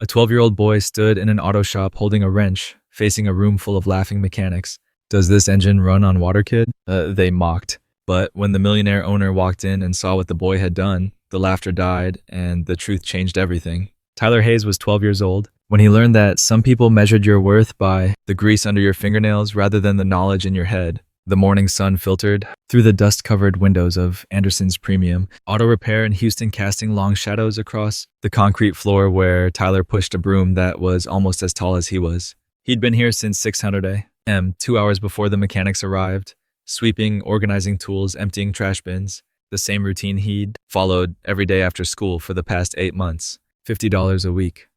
A 12-year-old boy stood in an auto shop holding a wrench, facing a room full of laughing mechanics. "Does this engine run on water, kid?" They mocked. But when the millionaire owner walked in and saw what the boy had done, the laughter died and the truth changed everything. Tyler Hayes was 12 years old when he learned that some people measured your worth by the grease under your fingernails rather than the knowledge in your head. The morning sun filtered through the dust-covered windows of Anderson's Premium Auto Repair in Houston, casting long shadows across the concrete floor where Tyler pushed a broom that was almost as tall as he was. He'd been here since 600 a.m., 2 hours before the mechanics arrived, sweeping, organizing tools, emptying trash bins, the same routine he'd followed every day after school for the past 8 months. $50 a week.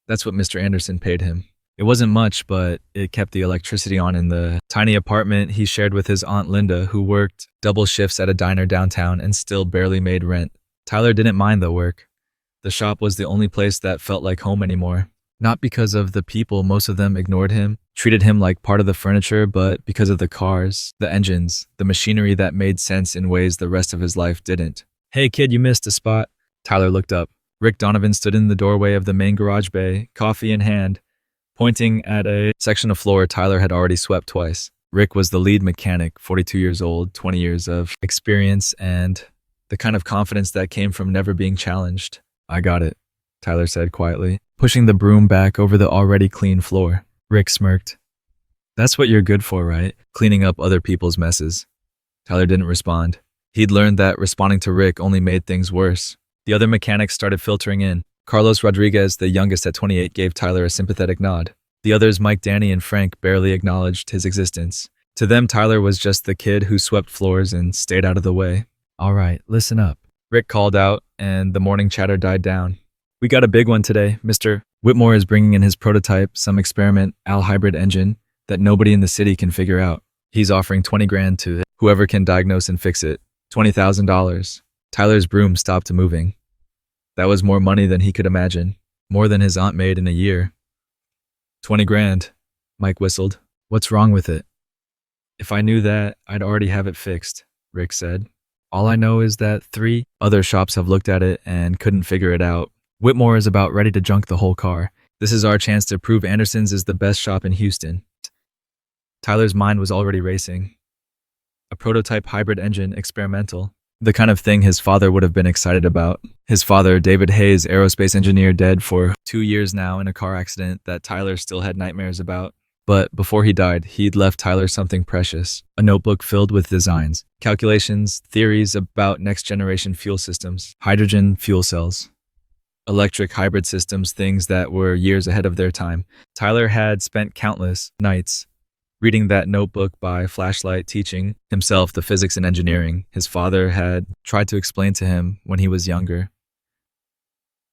That's what Mr. Anderson paid him. It wasn't much, but it kept the electricity on in the tiny apartment he shared with his Aunt Linda, who worked double shifts at a diner downtown and still barely made rent. Tyler didn't mind the work. The shop was the only place that felt like home anymore. Not because of the people, most of them ignored him, treated him like part of the furniture, but because of the cars, the engines, the machinery that made sense in ways the rest of his life didn't. "Hey kid, you missed a spot." Tyler looked up. Rick Donovan stood in the doorway of the main garage bay, coffee in hand, pointing at a section of floor Tyler had already swept twice. Rick was the lead mechanic, 42 years old, 20 years of experience, and the kind of confidence that came from never being challenged. "I got it," Tyler said quietly, pushing the broom back over the already clean floor. Rick smirked. "That's what you're good for, right? Cleaning up other people's messes." Tyler didn't respond. He'd learned that responding to Rick only made things worse. The other mechanics started filtering in. Carlos Rodriguez, the youngest at 28, gave Tyler a sympathetic nod. The others, Mike, Danny, and Frank, barely acknowledged his existence. To them, Tyler was just the kid who swept floors and stayed out of the way. "All right, listen up," Rick called out, and the morning chatter died down. "We got a big one today. Mr. Whitmore is bringing in his prototype, some experiment Al hybrid engine that nobody in the city can figure out. He's offering 20 grand to whoever can diagnose and fix it. $20,000. Tyler's broom stopped moving. That was more money than he could imagine. More than his aunt made in a year. 20 grand, Mike whistled. "What's wrong with it?" "If I knew that, I'd already have it fixed," Rick said. "All I know is that 3 other shops have looked at it and couldn't figure it out. Whitmore is about ready to junk the whole car. This is our chance to prove Anderson's is the best shop in Houston." Tyler's mind was already racing. A prototype hybrid engine, experimental. The kind of thing his father would have been excited about. His father, David Hayes, aerospace engineer, dead for 2 years now in a car accident that Tyler still had nightmares about. But before he died, he'd left Tyler something precious. A notebook filled with designs, calculations, theories about next-generation fuel systems, hydrogen fuel cells, electric hybrid systems, things that were years ahead of their time. Tyler had spent countless nights reading that notebook by flashlight, teaching himself the physics and engineering his father had tried to explain to him when he was younger.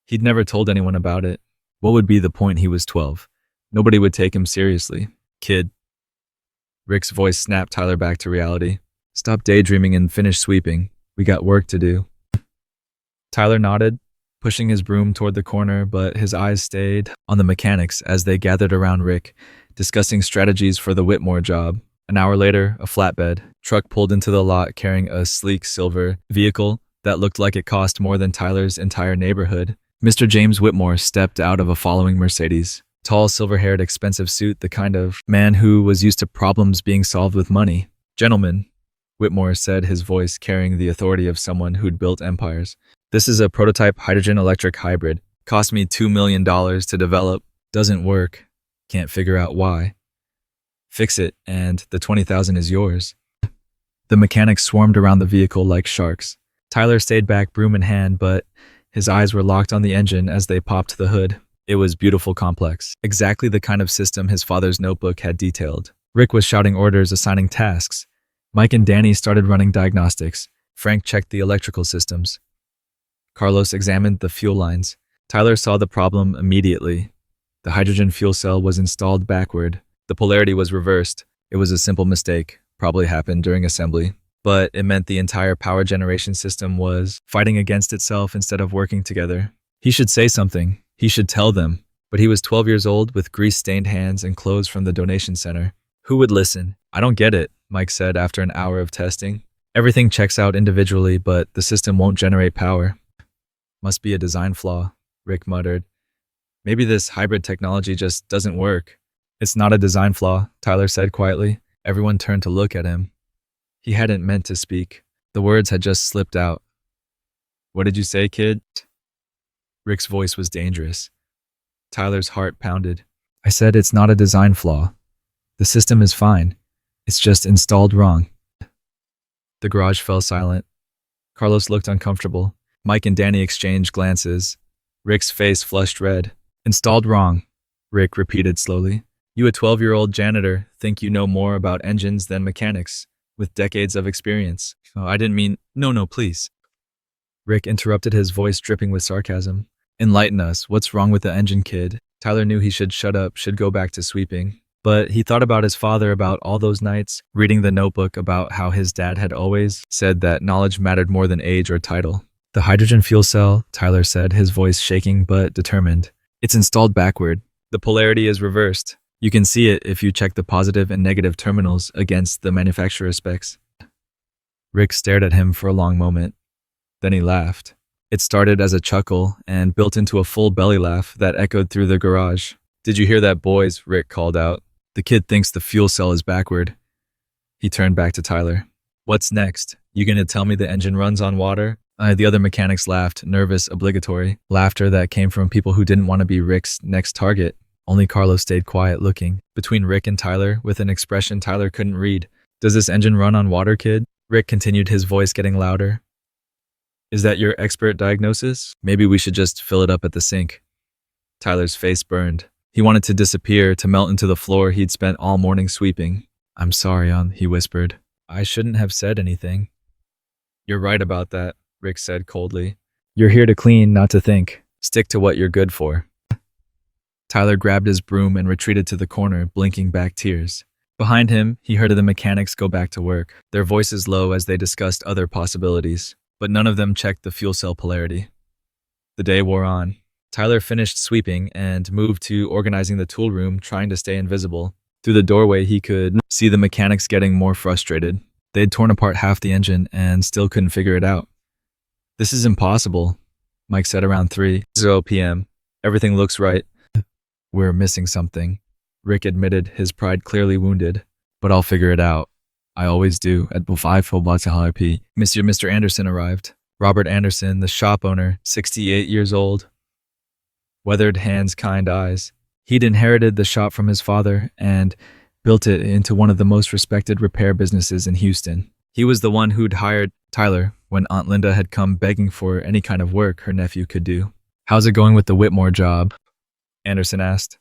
He'd never told anyone about it. What would be the point? He was 12. Nobody would take him seriously. "Kid." Rick's voice snapped Tyler back to reality. "Stop daydreaming and finish sweeping. We got work to do." Tyler nodded, pushing his broom toward the corner, but his eyes stayed on the mechanics as they gathered around Rick, discussing strategies for the Whitmore job. An hour later, a flatbed truck pulled into the lot carrying a sleek silver vehicle that looked like it cost more than Tyler's entire neighborhood. Mr. James Whitmore stepped out of a following Mercedes. Tall, silver-haired, expensive suit, the kind of man who was used to problems being solved with money. "Gentlemen," Whitmore said, his voice carrying the authority of someone who'd built empires. "This is a prototype hydrogen electric hybrid. Cost me $2 million to develop. Doesn't work. Can't figure out why. Fix it, and the 20,000 is yours." The mechanics swarmed around the vehicle like sharks. Tyler stayed back, broom in hand, but his eyes were locked on the engine as they popped the hood. It was beautiful, complex. Exactly the kind of system his father's notebook had detailed. Rick was shouting orders, assigning tasks. Mike and Danny started running diagnostics. Frank checked the electrical systems. Carlos examined the fuel lines. Tyler saw the problem immediately. The hydrogen fuel cell was installed backward. The polarity was reversed. It was a simple mistake, probably happened during assembly. But it meant the entire power generation system was fighting against itself instead of working together. He should say something. He should tell them. But he was 12 years old with grease-stained hands and clothes from the donation center. Who would listen? "I don't get it," Mike said after an hour of testing. "Everything checks out individually, but the system won't generate power." "Must be a design flaw," Rick muttered. Maybe this hybrid technology just doesn't work. It's not a design flaw, Tyler said quietly. Everyone turned to look at him. He hadn't meant to speak. The words had just slipped out. What did you say, kid? Rick's voice was dangerous. Tyler's heart pounded. I said it's not a design flaw. The system is fine. It's just installed wrong. The garage fell silent. Carlos looked uncomfortable. Mike and Danny exchanged glances. Rick's face flushed red. Installed wrong, Rick repeated slowly. You, a 12-year-old janitor, think you know more about engines than mechanics, with decades of experience. Oh, I didn't mean, no, please. Rick interrupted, his voice dripping with sarcasm. Enlighten us, what's wrong with the engine, kid? Tyler knew he should shut up, should go back to sweeping. But he thought about his father, about all those nights, reading the notebook about how his dad had always said that knowledge mattered more than age or title. The hydrogen fuel cell, Tyler said, his voice shaking but determined. It's installed backward. The polarity is reversed. You can see it if you check the positive and negative terminals against the manufacturer specs. Rick stared at him for a long moment. Then he laughed. It started as a chuckle and built into a full belly laugh that echoed through the garage. Did you hear that, boys? Rick called out. The kid thinks the fuel cell is backward. He turned back to Tyler. What's next? You gonna tell me the engine runs on water? The other mechanics laughed, nervous, obligatory, laughter that came from people who didn't want to be Rick's next target. Only Carlos stayed quiet, looking between Rick and Tyler with an expression Tyler couldn't read. Does this engine run on water, kid? Rick continued, his voice getting louder. Is that your expert diagnosis? Maybe we should just fill it up at the sink. Tyler's face burned. He wanted to disappear, to melt into the floor he'd spent all morning sweeping. I'm sorry, he whispered. I shouldn't have said anything. You're right about that, Rick said coldly. You're here to clean, not to think. Stick to what you're good for. Tyler grabbed his broom and retreated to the corner, blinking back tears. Behind him, he heard the mechanics go back to work, their voices low as they discussed other possibilities, but none of them checked the fuel cell polarity. The day wore on. Tyler finished sweeping and moved to organizing the tool room, trying to stay invisible. Through the doorway, he could see the mechanics getting more frustrated. They'd torn apart half the engine and still couldn't figure it out. This is impossible, Mike said around 3:00 p.m. Everything looks right. We're missing something, Rick admitted, his pride clearly wounded. But I'll figure it out. I always do. At 5:00 p.m. Mr. Anderson arrived. Robert Anderson, the shop owner, 68 years old. Weathered hands, kind eyes. He'd inherited the shop from his father and built it into one of the most respected repair businesses in Houston. He was the one who'd hired Tyler when Aunt Linda had come begging for any kind of work her nephew could do. How's it going with the Whitmore job? Anderson asked.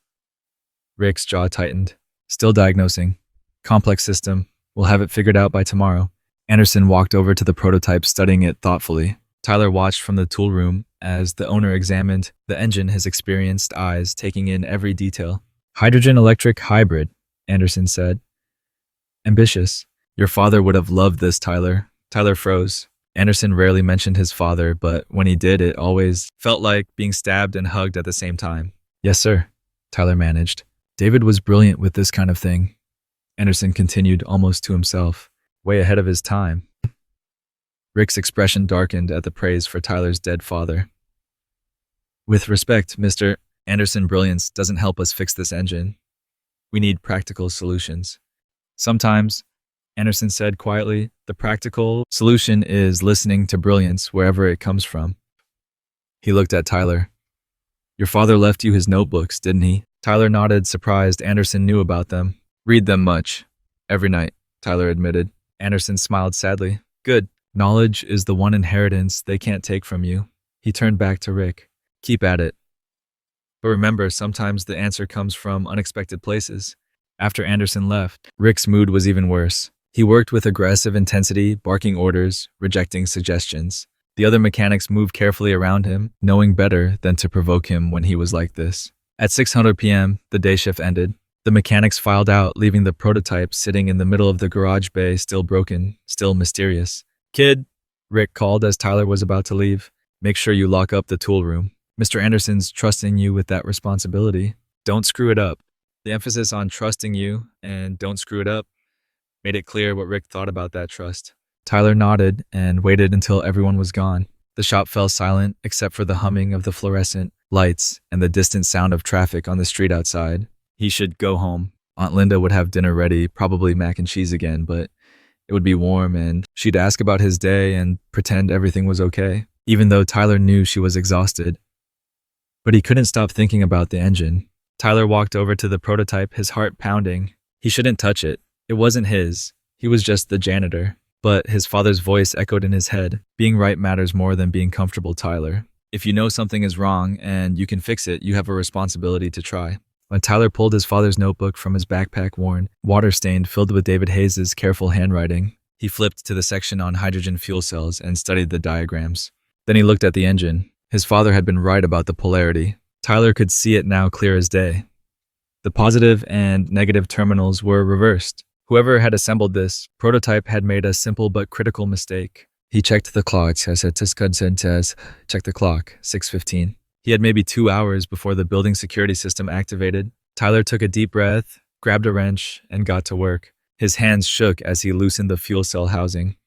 Rick's jaw tightened. Still diagnosing. Complex system. We'll have it figured out by tomorrow. Anderson walked over to the prototype, studying it thoughtfully. Tyler watched from the tool room as the owner examined the engine, his experienced eyes taking in every detail. Hydrogen-electric hybrid, Anderson said. Ambitious. Your father would have loved this, Tyler. Tyler froze. Anderson rarely mentioned his father, but when he did, it always felt like being stabbed and hugged at the same time. Yes, sir, Tyler managed. David was brilliant with this kind of thing. Anderson continued almost to himself, way ahead of his time. Rick's expression darkened at the praise for Tyler's dead father. With respect, Mr. Anderson, brilliance doesn't help us fix this engine. We need practical solutions. Sometimes, Anderson said quietly, the practical solution is listening to brilliance wherever it comes from. He looked at Tyler. Your father left you his notebooks, didn't he? Tyler nodded, surprised Anderson knew about them. Read them much. Every night, Tyler admitted. Anderson smiled sadly. Good. Knowledge is the one inheritance they can't take from you. He turned back to Rick. Keep at it. But remember, sometimes the answer comes from unexpected places. After Anderson left, Rick's mood was even worse. He worked with aggressive intensity, barking orders, rejecting suggestions. The other mechanics moved carefully around him, knowing better than to provoke him when he was like this. At 6:00 p.m., the day shift ended. The mechanics filed out, leaving the prototype sitting in the middle of the garage bay, still broken, still mysterious. Kid, Rick called as Tyler was about to leave. Make sure you lock up the tool room. Mr. Anderson's trusting you with that responsibility. Don't screw it up. The emphasis on trusting you and don't screw it up made it clear what Rick thought about that trust. Tyler nodded and waited until everyone was gone. The shop fell silent except for the humming of the fluorescent lights, and the distant sound of traffic on the street outside. He should go home. Aunt Linda would have dinner ready, probably mac and cheese again, but it would be warm, and she'd ask about his day and pretend everything was okay, even though Tyler knew she was exhausted. But he couldn't stop thinking about the engine. Tyler walked over to the prototype, his heart pounding. He shouldn't touch it. It wasn't his. He was just the janitor. But his father's voice echoed in his head. Being right matters more than being comfortable, Tyler. If you know something is wrong and you can fix it, you have a responsibility to try. When Tyler pulled his father's notebook from his backpack, worn, water-stained, filled with David Hayes' careful handwriting, he flipped to the section on hydrogen fuel cells and studied the diagrams. Then he looked at the engine. His father had been right about the polarity. Tyler could see it now clear as day. The positive and negative terminals were reversed. Whoever had assembled this prototype had made a simple but critical mistake. He checked the clock. Check the clock. 6:15. He had maybe 2 hours before the building security system activated. Tyler took a deep breath, grabbed a wrench, and got to work. His hands shook as he loosened the fuel cell housing.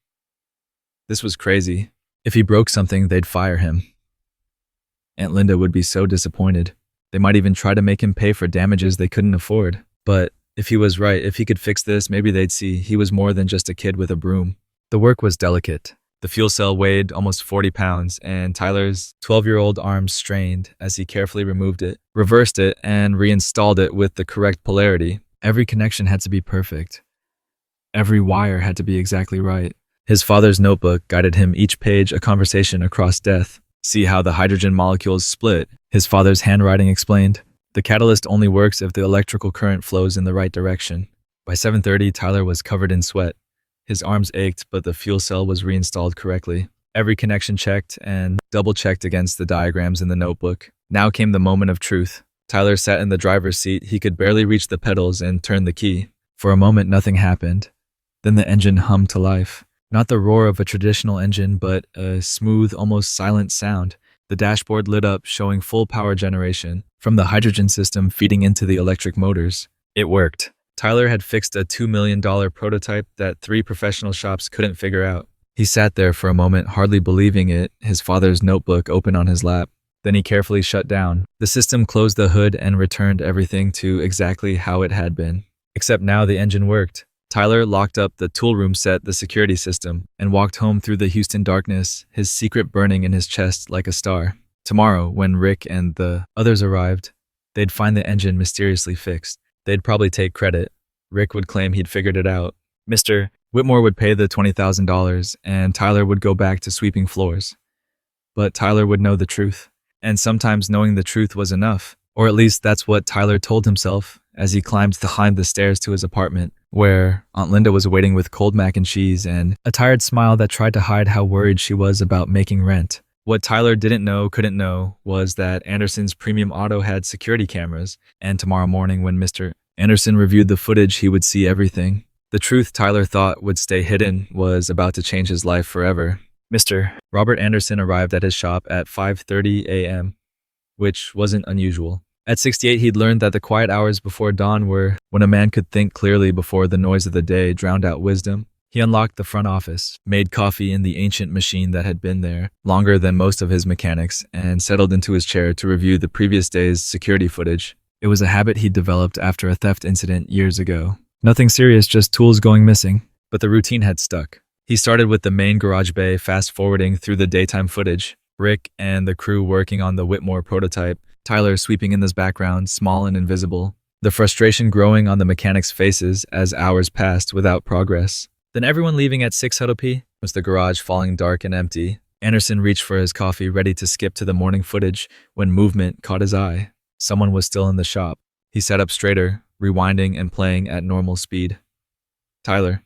This was crazy. If he broke something, they'd fire him. Aunt Linda would be so disappointed. They might even try to make him pay for damages they couldn't afford. But if he was right, if he could fix this, maybe they'd see he was more than just a kid with a broom. The work was delicate. The fuel cell weighed almost 40 pounds, and Tyler's 12-year-old arms strained as he carefully removed it, reversed it, and reinstalled it with the correct polarity. Every connection had to be perfect. Every wire had to be exactly right. His father's notebook guided him each page a conversation across death. See how the hydrogen molecules split, his father's handwriting explained. The catalyst only works if the electrical current flows in the right direction. By 7:30, Tyler was covered in sweat. His arms ached, but the fuel cell was reinstalled correctly. Every connection checked and double-checked against the diagrams in the notebook. Now came the moment of truth. Tyler sat in the driver's seat. He could barely reach the pedals and turn the key. For a moment, nothing happened. Then the engine hummed to life. Not the roar of a traditional engine, but a smooth, almost silent sound. The dashboard lit up, showing full power generation from the hydrogen system feeding into the electric motors. It worked. Tyler had fixed a $2 million prototype that 3 professional shops couldn't figure out. He sat there for a moment, hardly believing it, his father's notebook open on his lap. Then he carefully shut down. The system closed the hood and returned everything to exactly how it had been. Except now the engine worked. Tyler locked up the tool room set, the security system, and walked home through the Houston darkness, his secret burning in his chest like a star. Tomorrow, when Rick and the others arrived, they'd find the engine mysteriously fixed. They'd probably take credit. Rick would claim he'd figured it out. Mr. Whitmore would pay the $20,000, and Tyler would go back to sweeping floors. But Tyler would know the truth. And sometimes knowing the truth was enough. Or at least that's what Tyler told himself as he climbed behind the stairs to his apartment, where Aunt Linda was waiting with cold mac and cheese and a tired smile that tried to hide how worried she was about making rent. What Tyler couldn't know, was that Anderson's premium auto had security cameras, and tomorrow morning when Mr. Anderson reviewed the footage, he would see everything. The truth Tyler thought would stay hidden was about to change his life forever. Mr. Robert Anderson arrived at his shop at 5:30 a.m., which wasn't unusual. At 68, he'd learned that the quiet hours before dawn were when a man could think clearly before the noise of the day drowned out wisdom. He unlocked the front office, made coffee in the ancient machine that had been there longer than most of his mechanics, and settled into his chair to review the previous day's security footage. It was a habit he'd developed after a theft incident years ago. Nothing serious, just tools going missing. But the routine had stuck. He started with the main garage bay, fast-forwarding through the daytime footage. Rick and the crew working on the Whitmore prototype. Tyler sweeping in the background, small and invisible. The frustration growing on the mechanics' faces as hours passed without progress. Then everyone leaving at 6 p.m. was the garage falling dark and empty. Anderson reached for his coffee, ready to skip to the morning footage, when movement caught his eye. Someone was still in the shop. He sat up straighter, rewinding and playing at normal speed. Tyler.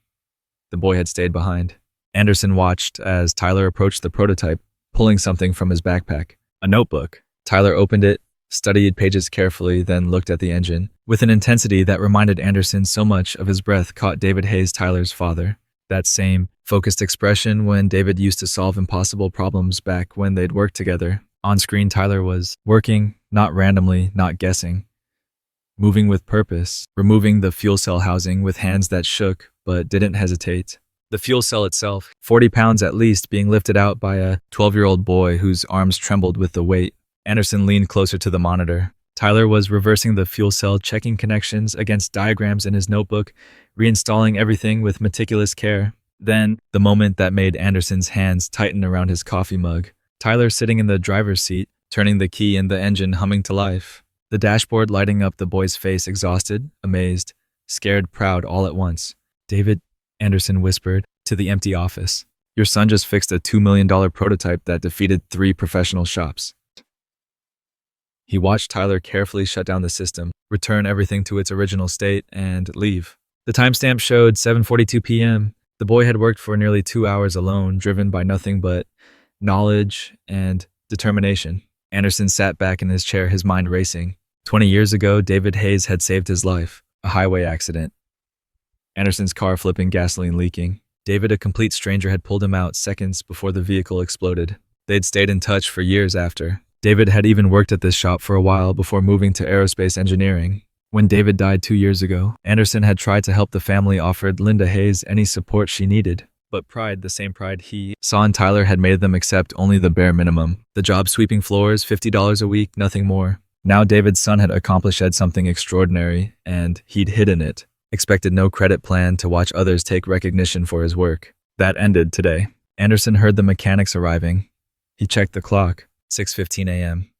The boy had stayed behind. Anderson watched as Tyler approached the prototype, pulling something from his backpack. A notebook. Tyler opened it, studied pages carefully, then looked at the engine, with an intensity that reminded Anderson so much of his breath caught David Hayes, Tyler's father. That same focused expression when David used to solve impossible problems back when they'd worked together. On screen, Tyler was working, not randomly, not guessing. Moving with purpose, removing the fuel cell housing with hands that shook but didn't hesitate. The fuel cell itself, 40 pounds at least, being lifted out by a 12-year-old boy whose arms trembled with the weight. Anderson leaned closer to the monitor. Tyler was reversing the fuel cell, checking connections against diagrams in his notebook, reinstalling everything with meticulous care. Then, the moment that made Anderson's hands tighten around his coffee mug. Tyler sitting in the driver's seat, turning the key and the engine humming to life. The dashboard lighting up, the boy's face exhausted, amazed, scared, proud all at once. "David," Anderson whispered to the empty office. "Your son just fixed a $2 million prototype that defeated 3 professional shops." He watched Tyler carefully shut down the system, return everything to its original state, and leave. The timestamp showed 7:42 p.m. The boy had worked for nearly 2 hours alone, driven by nothing but knowledge and determination. Anderson sat back in his chair, his mind racing. 20 years ago, David Hayes had saved his life. A highway accident. Anderson's car flipping, gasoline leaking. David, a complete stranger, had pulled him out seconds before the vehicle exploded. They'd stayed in touch for years after. David had even worked at this shop for a while before moving to aerospace engineering. When David died 2 years ago, Anderson had tried to help the family, offered Linda Hayes any support she needed. But pride, the same pride he saw in Tyler, had made them accept only the bare minimum. The job, sweeping floors, $50 a week, nothing more. Now David's son had accomplished something extraordinary, and he'd hidden it. Expected no credit plan to watch others take recognition for his work. That ended today. Anderson heard the mechanics arriving. He checked the clock. 6:15 a.m.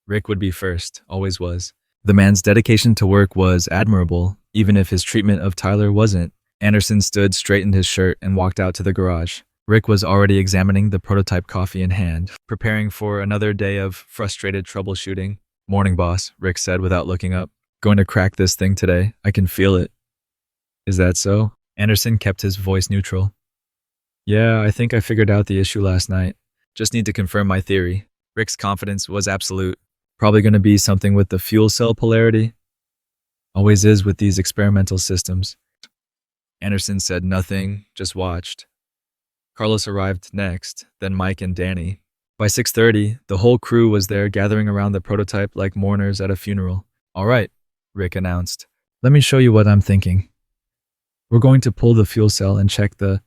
Rick would be first, always was. The man's dedication to work was admirable, even if his treatment of Tyler wasn't. Anderson stood, straightened his shirt, and walked out to the garage. Rick was already examining the prototype, coffee in hand, preparing for another day of frustrated troubleshooting. "Morning, boss," Rick said without looking up. "Going to crack this thing today. I can feel it." "Is that so?" Anderson kept his voice neutral. "Yeah, I think I figured out the issue last night. Just need to confirm my theory." Rick's confidence was absolute. "Probably going to be something with the fuel cell polarity. Always is with these experimental systems." Anderson said nothing, just watched. Carlos arrived next, then Mike and Danny. By 6:30, the whole crew was there, gathering around the prototype like mourners at a funeral. "All right," Rick announced. "Let me show you what I'm thinking. We're going to pull the fuel cell and check the..."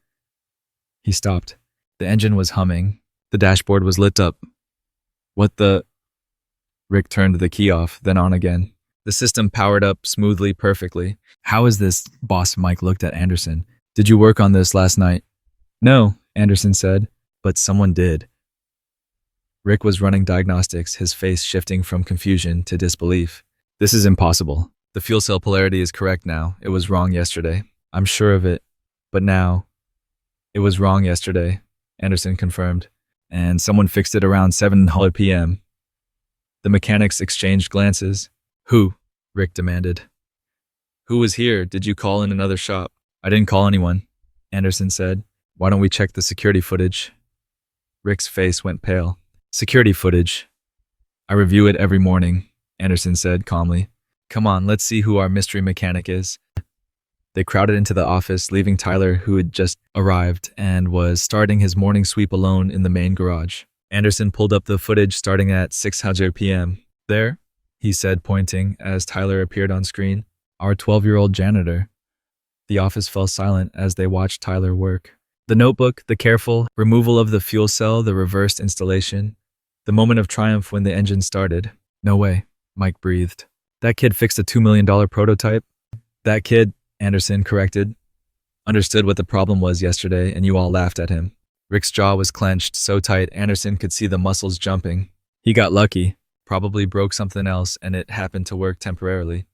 He stopped. The engine was humming. The dashboard was lit up. "What the..." Rick turned the key off, then on again. The system powered up smoothly, perfectly. "How is this?" Boss Mike looked at Anderson. "Did you work on this last night?" "No," Anderson said, "but someone did." Rick was running diagnostics, his face shifting from confusion to disbelief. "This is impossible. The fuel cell polarity is correct now. It was wrong yesterday. I'm sure of it. But now..." "It was wrong yesterday," Anderson confirmed. "And someone fixed it around 7:00 p.m. The mechanics exchanged glances. "Who?" Rick demanded. "Who was here? Did you call in another shop?" "I didn't call anyone," Anderson said. "Why don't we check the security footage?" Rick's face went pale. "Security footage? I review it every morning," Anderson said calmly. "Come on, let's see who our mystery mechanic is." They crowded into the office, leaving Tyler, who had just arrived and was starting his morning sweep alone in the main garage. Anderson pulled up the footage starting at 6:00 p.m. "There," he said, pointing as Tyler appeared on screen. "Our 12-year-old janitor." The office fell silent as they watched Tyler work. The notebook, the careful removal of the fuel cell, the reversed installation. The moment of triumph when the engine started. "No way," Mike breathed. "That kid fixed a $2 million prototype?" "That kid," Anderson corrected, "understood what the problem was yesterday, and you all laughed at him." Rick's jaw was clenched so tight Anderson could see the muscles jumping. He got lucky, probably broke something else, and it happened to work temporarily.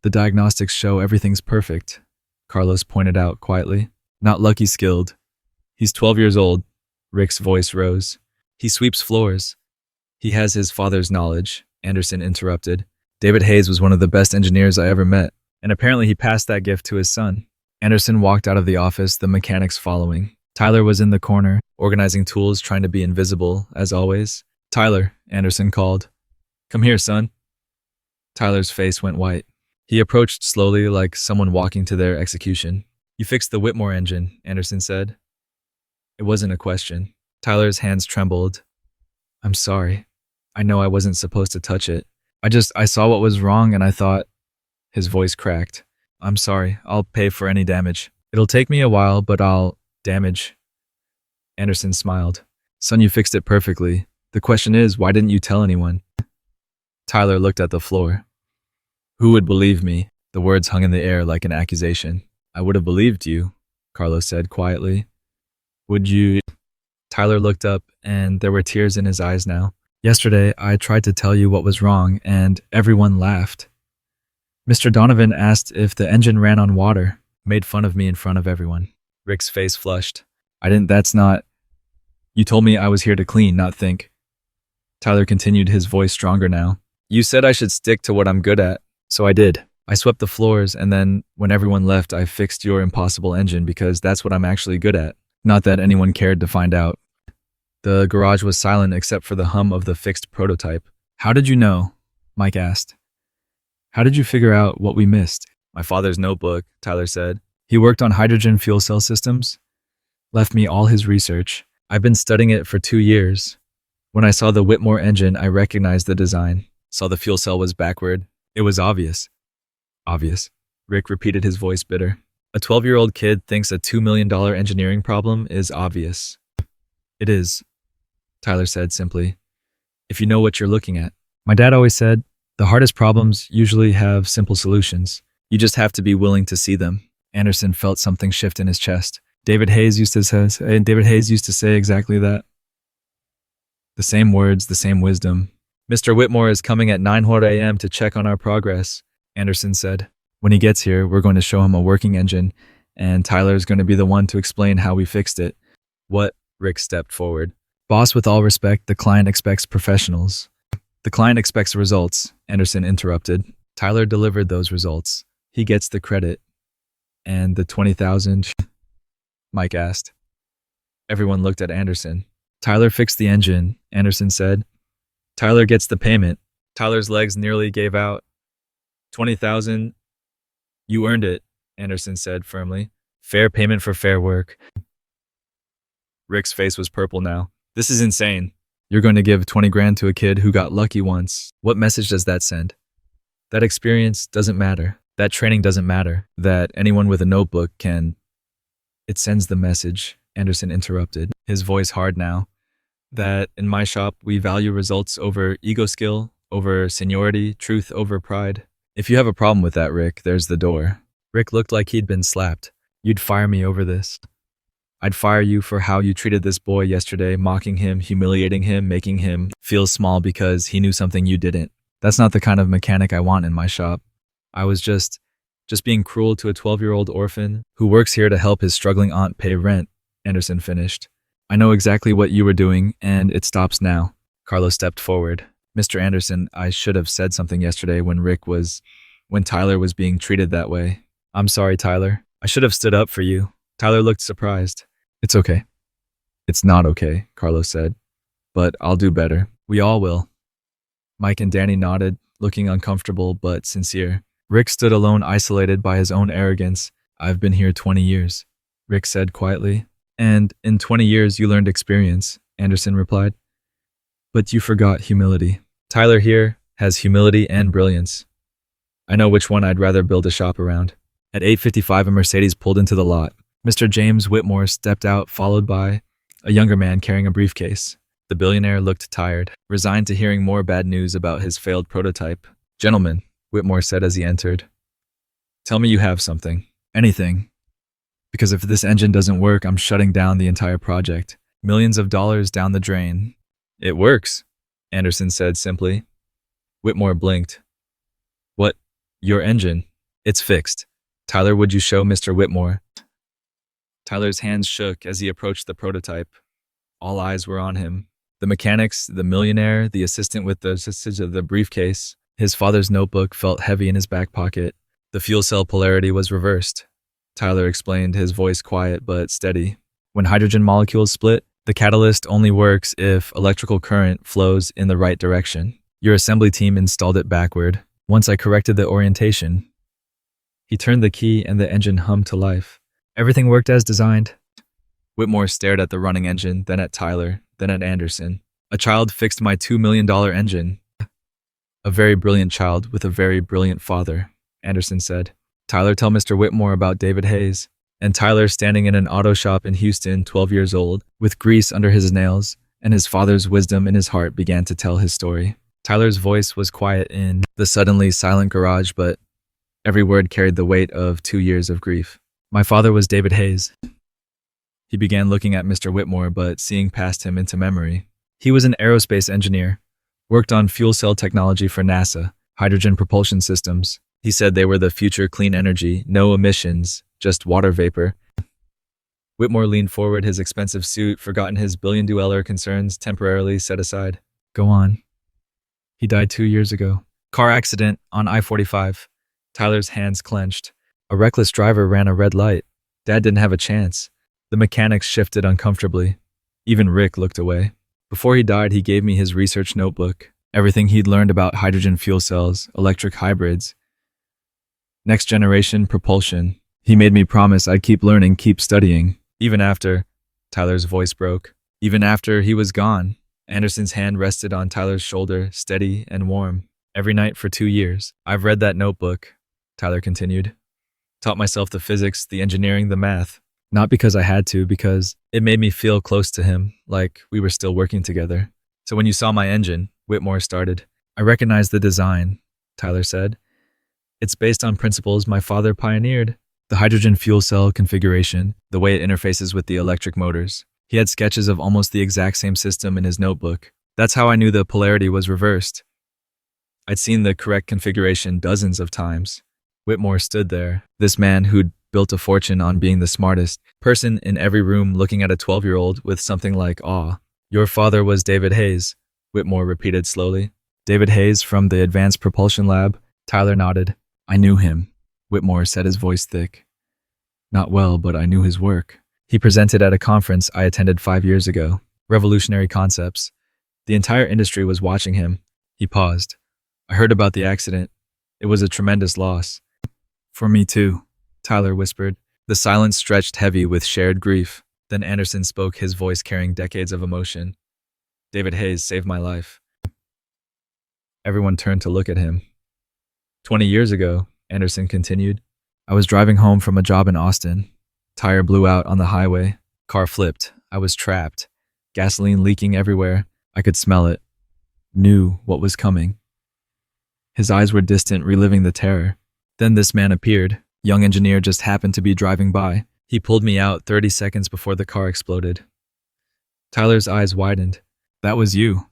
"The diagnostics show everything's perfect," Carlos pointed out quietly. "Not lucky, skilled. He's 12 years old." Rick's voice rose. "He sweeps floors. He has his father's knowledge," Anderson interrupted. "David Hayes was one of the best engineers I ever met, and apparently he passed that gift to his son." Anderson walked out of the office, the mechanics following. Tyler was in the corner, organizing tools, trying to be invisible, as always. "Tyler," Anderson called. "Come here, son." Tyler's face went white. He approached slowly, like someone walking to their execution. "You fixed the Whitmore engine," Anderson said. It wasn't a question. Tyler's hands trembled. "I'm sorry. I know I wasn't supposed to touch it. I saw what was wrong and I thought..." His voice cracked. "I'm sorry. I'll pay for any damage. It'll take me a while, but I'll..." "Damage?" Anderson smiled. "Son, you fixed it perfectly. The question is, why didn't you tell anyone? Tyler looked at the floor. Who would believe me? The words hung in the air like an accusation. I would have believed you, Carlos said quietly. Would you? Tyler looked up, and there were tears in his eyes now. Yesterday, I tried to tell you what was wrong, and everyone laughed. Mr. Donovan asked if the engine ran on water, made fun of me in front of everyone. Rick's face flushed. That's not. You told me I was here to clean, not think. Tyler continued, his voice stronger now. You said I should stick to what I'm good at, so I did. I swept the floors, and then, when everyone left, I fixed your impossible engine because that's what I'm actually good at. Not that anyone cared to find out. The garage was silent except for the hum of the fixed prototype. How did you know? Mike asked. How did you figure out what we missed? My father's notebook, Tyler said. He worked on hydrogen fuel cell systems. Left me all his research. I've been studying it for 2 years. When I saw the Whitmore engine, I recognized the design. Saw the fuel cell was backward. It was obvious. Obvious. Rick repeated, his voice bitter. A 12-year-old kid thinks a $2 million engineering problem is obvious. It is, Tyler said simply. If you know what you're looking at. My dad always said, the hardest problems usually have simple solutions. You just have to be willing to see them. Anderson felt something shift in his chest. David Hayes used to say exactly that. The same words, the same wisdom. Mr. Whitmore is coming at 9 a.m. to check on our progress, Anderson said. When he gets here, we're going to show him a working engine, and Tyler's going to be the one to explain how we fixed it. What? Rick stepped forward. Boss, with all respect, the client expects professionals. The client expects results, Anderson interrupted. Tyler delivered those results. He gets the credit. And the 20,000? Mike asked. Everyone looked at Anderson. Tyler fixed the engine, Anderson said. Tyler gets the payment. Tyler's legs nearly gave out. 20,000? You earned it, Anderson said firmly. Fair payment for fair work. Rick's face was purple now. This is insane. You're going to give 20 grand to a kid who got lucky once. What message does that send? That experience doesn't matter. That training doesn't matter. That anyone with a notebook can. It sends the message, Anderson interrupted, his voice hard now, that in my shop we value results over ego skill, over seniority, truth over pride. If you have a problem with that, Rick, there's the door. Rick looked like he'd been slapped. You'd fire me over this. I'd fire you for how you treated this boy yesterday, mocking him, humiliating him, making him feel small because he knew something you didn't. That's not the kind of mechanic I want in my shop. I was just being cruel to a 12-year-old orphan who works here to help his struggling aunt pay rent, Anderson finished. I know exactly what you were doing, and it stops now. Carlos stepped forward. Mr. Anderson, I should have said something yesterday when Tyler was being treated that way. I'm sorry, Tyler. I should have stood up for you. Tyler looked surprised. It's okay. It's not okay, Carlos said. But I'll do better. We all will. Mike and Danny nodded, looking uncomfortable but sincere. Rick stood alone, isolated by his own arrogance. I've been here 20 years, Rick said quietly. And in 20 years you learned experience, Anderson replied. But you forgot humility. Tyler here has humility and brilliance. I know which one I'd rather build a shop around. At 8:55, a Mercedes pulled into the lot. Mr. James Whitmore stepped out, followed by a younger man carrying a briefcase. The billionaire looked tired, resigned to hearing more bad news about his failed prototype. Gentlemen, Whitmore said as he entered, tell me you have something. Anything. Because if this engine doesn't work, I'm shutting down the entire project. Millions of dollars down the drain. It works, Anderson said simply. Whitmore blinked. What? Your engine? It's fixed. Tyler, would you show Mr. Whitmore? Tyler's hands shook as he approached the prototype. All eyes were on him. The mechanics, the millionaire, the assistant with the briefcase. His father's notebook felt heavy in his back pocket. The fuel cell polarity was reversed. Tyler explained, his voice quiet but steady. When hydrogen molecules split, the catalyst only works if electrical current flows in the right direction. Your assembly team installed it backward. Once I corrected the orientation, he turned the key and the engine hummed to life. Everything worked as designed. Whitmore stared at the running engine, then at Tyler, then at Anderson. A child fixed my $2 million engine. A very brilliant child with a very brilliant father, Anderson said. Tyler, tell Mr. Whitmore about David Hayes. And Tyler, standing in an auto shop in Houston, 12 years old, with grease under his nails, and his father's wisdom in his heart began to tell his story. Tyler's voice was quiet in the suddenly silent garage, but every word carried the weight of 2 years of grief. My father was David Hayes. He began looking at Mr. Whitmore, but seeing past him into memory. He was an aerospace engineer, worked on fuel cell technology for NASA, hydrogen propulsion systems. He said they were the future clean energy, no emissions, just water vapor. Whitmore leaned forward, his expensive suit, forgotten his billion-dollar concerns, temporarily set aside. Go on. He died 2 years ago. Car accident on I-45. Tyler's hands clenched. A reckless driver ran a red light. Dad didn't have a chance. The mechanics shifted uncomfortably. Even Rick looked away. Before he died, he gave me his research notebook. Everything he'd learned about hydrogen fuel cells, electric hybrids, next generation propulsion. He made me promise I'd keep learning, keep studying. Even after, Tyler's voice broke. Even after he was gone, Anderson's hand rested on Tyler's shoulder, steady and warm. Every night for 2 years. I've read that notebook, Tyler continued. Taught myself the physics, the engineering, the math. Not because I had to, because it made me feel close to him, like we were still working together. So when you saw my engine, Whitmore started. I recognized the design, Tyler said. It's based on principles my father pioneered. The hydrogen fuel cell configuration, the way it interfaces with the electric motors. He had sketches of almost the exact same system in his notebook. That's how I knew the polarity was reversed. I'd seen the correct configuration dozens of times. Whitmore stood there, this man who'd built a fortune on being the smartest person in every room, looking at a 12-year-old with something like awe. Your father was David Hayes, Whitmore repeated slowly. David Hayes from the Advanced Propulsion Lab. Tyler nodded. I knew him, Whitmore said, his voice thick. Not well, but I knew his work. He presented at a conference I attended 5 years ago. Revolutionary concepts. The entire industry was watching him. He paused. I heard about the accident. It was a tremendous loss. For me too, Tyler whispered. The silence stretched heavy with shared grief. Then Anderson spoke, his voice carrying decades of emotion. David Hayes saved my life. Everyone turned to look at him. 20 years ago, Anderson continued, I was driving home from a job in Austin. Tire blew out on the highway. Car flipped. I was trapped. Gasoline leaking everywhere. I could smell it. Knew what was coming. His eyes were distant, reliving the terror. Then this man appeared. Young engineer just happened to be driving by. He pulled me out 30 seconds before the car exploded. Tyler's eyes widened. That was you.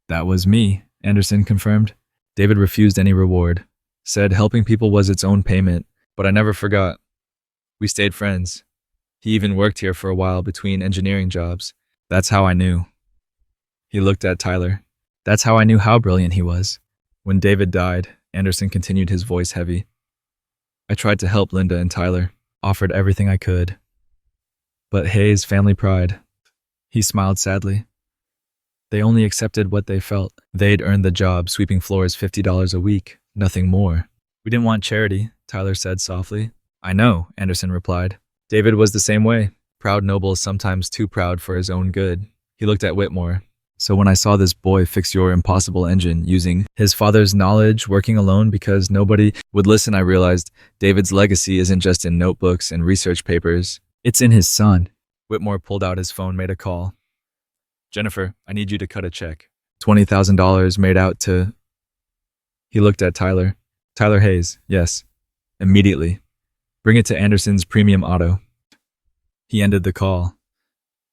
That was me, Anderson confirmed. David refused any reward. Said helping people was its own payment, but I never forgot. We stayed friends. He even worked here for a while between engineering jobs. That's how I knew. He looked at Tyler. That's how I knew how brilliant he was. When David died, Anderson continued, his voice heavy. I tried to help Linda and Tyler, offered everything I could. But Hayes' family pride. He smiled sadly. They only accepted what they felt. They'd earned the job, sweeping floors $50 a week, nothing more. We didn't want charity, Tyler said softly. I know, Anderson replied. David was the same way. Proud noble, sometimes too proud for his own good. He looked at Whitmore. So when I saw this boy fix your impossible engine using his father's knowledge, working alone because nobody would listen, I realized David's legacy isn't just in notebooks and research papers. It's in his son. Whitmore pulled out his phone, made a call. Jennifer, I need you to cut a check. $20,000 made out to... He looked at Tyler. Tyler Hayes, yes. Immediately. Bring it to Anderson's Premium Auto. He ended the call.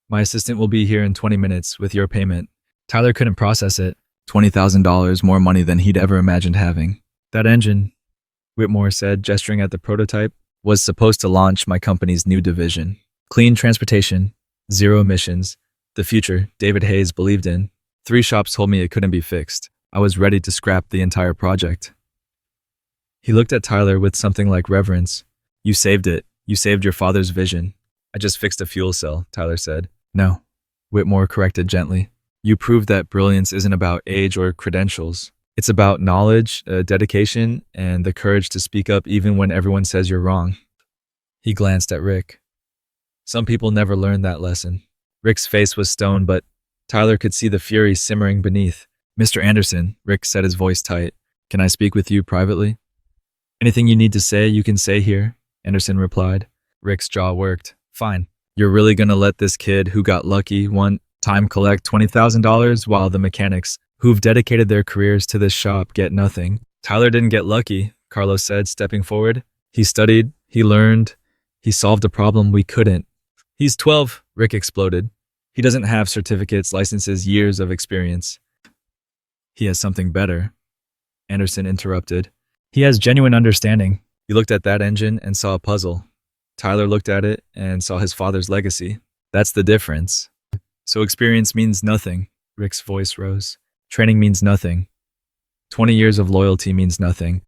My assistant will be here in 20 minutes with your payment. Tyler couldn't process it. $20,000, more money than he'd ever imagined having. That engine, Whitmore said, gesturing at the prototype, was supposed to launch my company's new division. Clean transportation, zero emissions, the future David Hayes believed in. 3 shops told me it couldn't be fixed. I was ready to scrap the entire project. He looked at Tyler with something like reverence. You saved it. You saved your father's vision. I just fixed a fuel cell, Tyler said. No, Whitmore corrected gently. You proved that brilliance isn't about age or credentials. It's about knowledge, dedication, and the courage to speak up even when everyone says you're wrong. He glanced at Rick. Some people never learn that lesson. Rick's face was stone, but Tyler could see the fury simmering beneath. Mr. Anderson, Rick said, his voice tight. Can I speak with you privately? Anything you need to say, you can say here, Anderson replied. Rick's jaw worked. Fine. You're really gonna let this kid who got lucky, Time collect $20,000 while the mechanics who've dedicated their careers to this shop get nothing. Tyler didn't get lucky, Carlos said, stepping forward. He studied, he learned, he solved a problem we couldn't. He's 12, Rick exploded. He doesn't have certificates, licenses, years of experience. He has something better, Anderson interrupted. He has genuine understanding. He looked at that engine and saw a puzzle. Tyler looked at it and saw his father's legacy. That's the difference. So experience means nothing, Rick's voice rose. Training means nothing. 20 years of loyalty means nothing.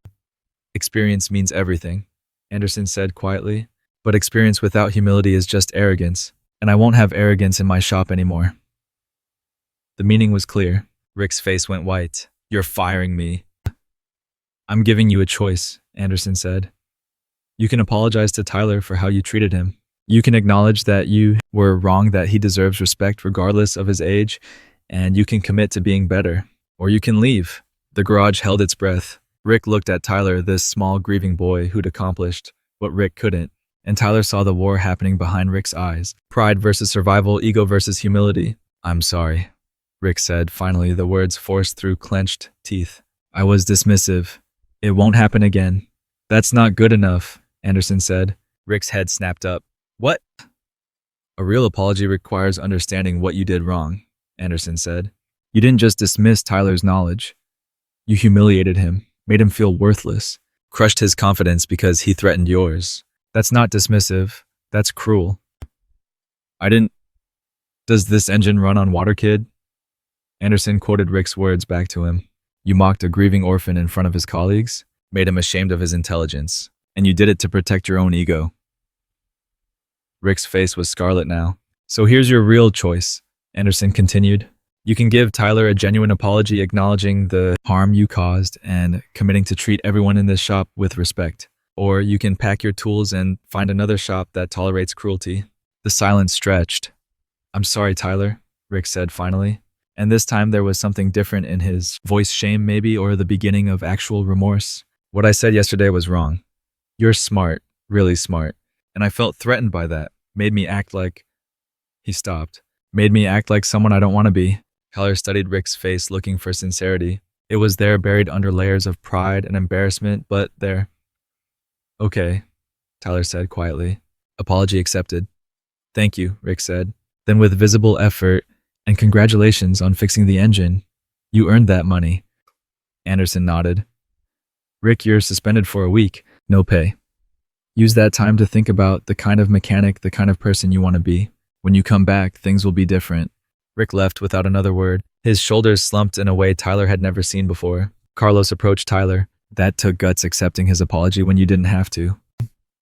Experience means everything, Anderson said quietly. But experience without humility is just arrogance, and I won't have arrogance in my shop anymore. The meaning was clear. Rick's face went white. You're firing me. I'm giving you a choice, Anderson said. You can apologize to Tyler for how you treated him. You can acknowledge that you were wrong, that he deserves respect regardless of his age, and you can commit to being better. Or you can leave. The garage held its breath. Rick looked at Tyler, this small, grieving boy who'd accomplished what Rick couldn't. And Tyler saw the war happening behind Rick's eyes. Pride versus survival, ego versus humility. I'm sorry, Rick said, finally, the words forced through clenched teeth. I was dismissive. It won't happen again. That's not good enough, Anderson said. Rick's head snapped up. What? A real apology requires understanding what you did wrong, Anderson said. You didn't just dismiss Tyler's knowledge. You humiliated him, made him feel worthless, crushed his confidence because he threatened yours. That's not dismissive. That's cruel. Does this engine run on water, kid? Anderson quoted Rick's words back to him. You mocked a grieving orphan in front of his colleagues, made him ashamed of his intelligence, and you did it to protect your own ego. Rick's face was scarlet now. So here's your real choice, Anderson continued. You can give Tyler a genuine apology acknowledging the harm you caused and committing to treat everyone in this shop with respect. Or you can pack your tools and find another shop that tolerates cruelty. The silence stretched. I'm sorry, Tyler, Rick said finally. And this time there was something different in his voice, shame maybe, or the beginning of actual remorse. What I said yesterday was wrong. You're smart, really smart. And I felt threatened by that. Made me act like... He stopped. Made me act like someone I don't want to be. Tyler studied Rick's face looking for sincerity. It was there buried under layers of pride and embarrassment, but there. Okay, Tyler said quietly. Apology accepted. Thank you, Rick said. Then with visible effort, and congratulations on fixing the engine. You earned that money. Anderson nodded. Rick, you're suspended for a week. No pay. Use that time to think about the kind of mechanic, the kind of person you want to be. When you come back, things will be different. Rick left without another word. His shoulders slumped in a way Tyler had never seen before. Carlos approached Tyler. That took guts, accepting his apology when you didn't have to.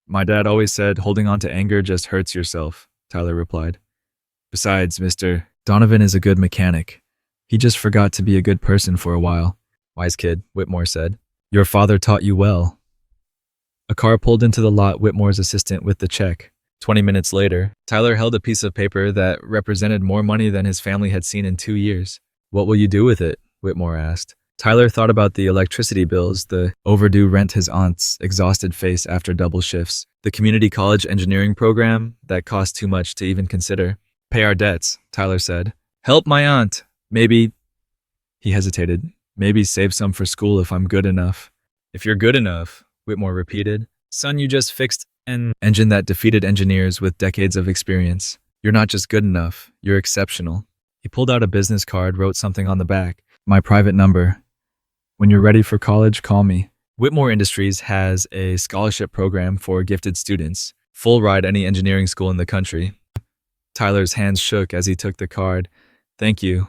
My dad always said holding on to anger just hurts yourself, Tyler replied. Besides, Mr. Donovan is a good mechanic. He just forgot to be a good person for a while. Wise kid, Whitmore said. Your father taught you well. A car pulled into the lot, Whitmore's assistant with the check. 20 minutes later, Tyler held a piece of paper that represented more money than his family had seen in 2 years. What will you do with it? Whitmore asked. Tyler thought about the electricity bills, the overdue rent, his aunt's exhausted face after double shifts, the community college engineering program that cost too much to even consider. Pay our debts, Tyler said. Help my aunt. Maybe... He hesitated. Maybe save some for school if I'm good enough. If you're good enough, Whitmore repeated. Son, you just fixed an engine that defeated engineers with decades of experience. You're not just good enough, you're exceptional. He pulled out a business card, wrote something on the back. My private number. When you're ready for college, call me. Whitmore Industries has a scholarship program for gifted students. Full ride any engineering school in the country. Tyler's hands shook as he took the card. Thank you.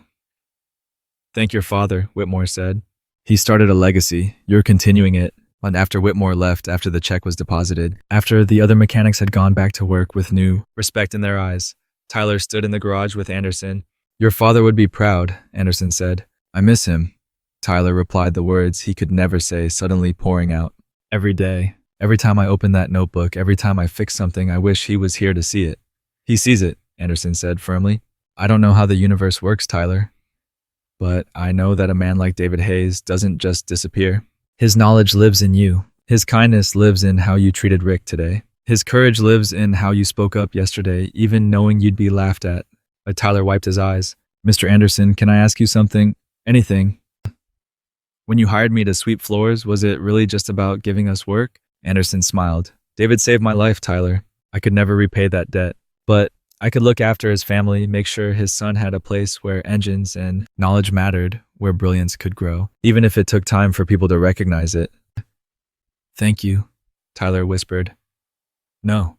Thank your father, Whitmore said. He started a legacy. You're continuing it. And after Whitmore left, after the check was deposited, after the other mechanics had gone back to work with new respect in their eyes, Tyler stood in the garage with Anderson. Your father would be proud, Anderson said. I miss him. Tyler replied, the words he could never say suddenly pouring out. Every day, every time I open that notebook, every time I fix something, I wish he was here to see it. He sees it, Anderson said firmly. I don't know how the universe works, Tyler, but I know that a man like David Hayes doesn't just disappear. His knowledge lives in you. His kindness lives in how you treated Rick today. His courage lives in how you spoke up yesterday, even knowing you'd be laughed at. Tyler wiped his eyes. Mr. Anderson, can I ask you something? Anything. When you hired me to sweep floors, was it really just about giving us work? Anderson smiled. David saved my life, Tyler. I could never repay that debt. But I could look after his family, make sure his son had a place where engines and knowledge mattered, where brilliance could grow, even if it took time for people to recognize it. Thank you, Tyler whispered. No.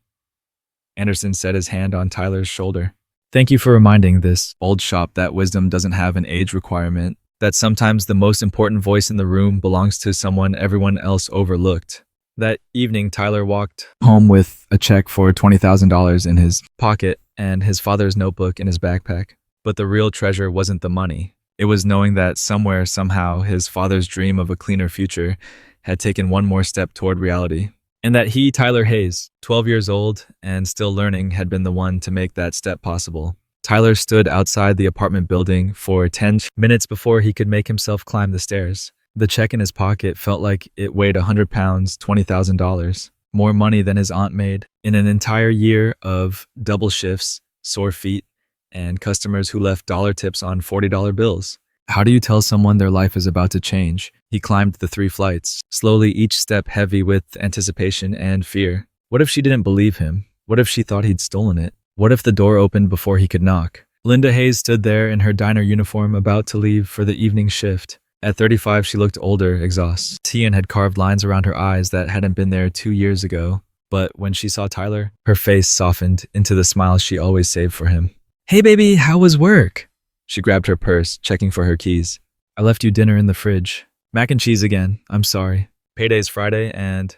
Anderson set his hand on Tyler's shoulder. Thank you for reminding this old shop that wisdom doesn't have an age requirement, that sometimes the most important voice in the room belongs to someone everyone else overlooked. That evening, Tyler walked home with a check for $20,000 in his pocket and his father's notebook in his backpack. But the real treasure wasn't the money. It was knowing that somewhere, somehow, his father's dream of a cleaner future had taken one more step toward reality. And that he, Tyler Hayes, 12 years old and still learning, had been the one to make that step possible. Tyler stood outside the apartment building for 10 minutes before he could make himself climb the stairs. The check in his pocket felt like it weighed 100 pounds, $20,000, more money than his aunt made in an entire year of double shifts, sore feet, and customers who left dollar tips on $40 bills. How do you tell someone their life is about to change? He climbed the 3 flights, slowly, each step heavy with anticipation and fear. What if she didn't believe him? What if she thought he'd stolen it? What if the door opened before he could knock? Linda Hayes stood there in her diner uniform, about to leave for the evening shift. At 35, she looked older, exhausted, and had carved lines around her eyes that hadn't been there 2 years ago. But when she saw Tyler, her face softened into the smile she always saved for him. Hey baby, how was work? She grabbed her purse, checking for her keys. I left you dinner in the fridge. Mac and cheese again. I'm sorry. Payday's Friday and…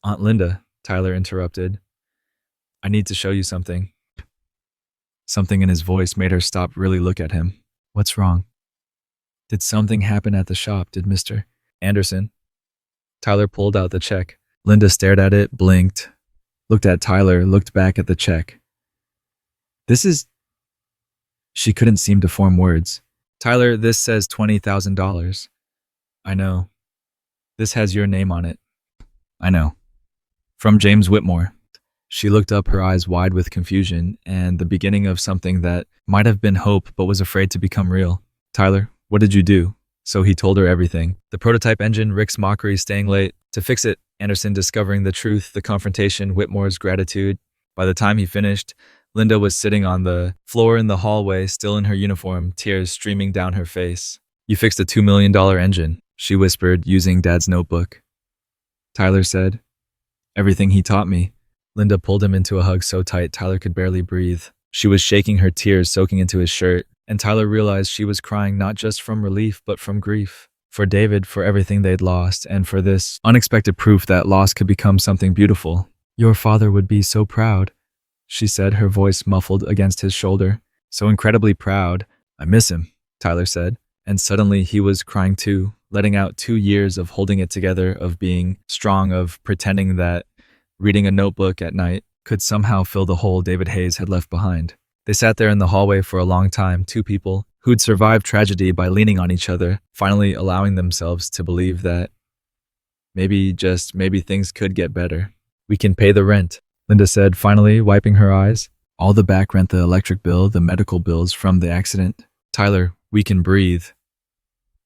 Aunt Linda, Tyler interrupted. I need to show you something. Something in his voice made her stop, really look at him. What's wrong? Did something happen at the shop, did Mr. Anderson? Tyler pulled out the check. Linda stared at it, blinked, looked at Tyler, looked back at the check. This is… She couldn't seem to form words. Tyler, this says $20,000. I know. This has your name on it. I know. From James Whitmore. She looked up, her eyes wide with confusion and the beginning of something that might have been hope but was afraid to become real. Tyler, what did you do? So he told her everything. The prototype engine, Rick's mockery, staying late. To fix it, Anderson discovering the truth, the confrontation, Whitmore's gratitude. By the time he finished, Linda was sitting on the floor in the hallway, still in her uniform, tears streaming down her face. You fixed a $2 million engine, she whispered, using Dad's notebook. Tyler said, everything he taught me. Linda pulled him into a hug so tight Tyler could barely breathe. She was shaking, her tears soaking into his shirt, and Tyler realized she was crying not just from relief but from grief. For David, for everything they'd lost, and for this unexpected proof that loss could become something beautiful. Your father would be so proud, she said, her voice muffled against his shoulder. So incredibly proud. I miss him, Tyler said. And suddenly he was crying too, letting out 2 years of holding it together, of being strong, of pretending that reading a notebook at night could somehow fill the hole David Hayes had left behind. They sat there in the hallway for a long time, two people who'd survived tragedy by leaning on each other, finally allowing themselves to believe that maybe, just maybe, things could get better. We can pay the rent, Linda said, finally, wiping her eyes. All the back rent, the electric bill, the medical bills from the accident. Tyler, we can breathe.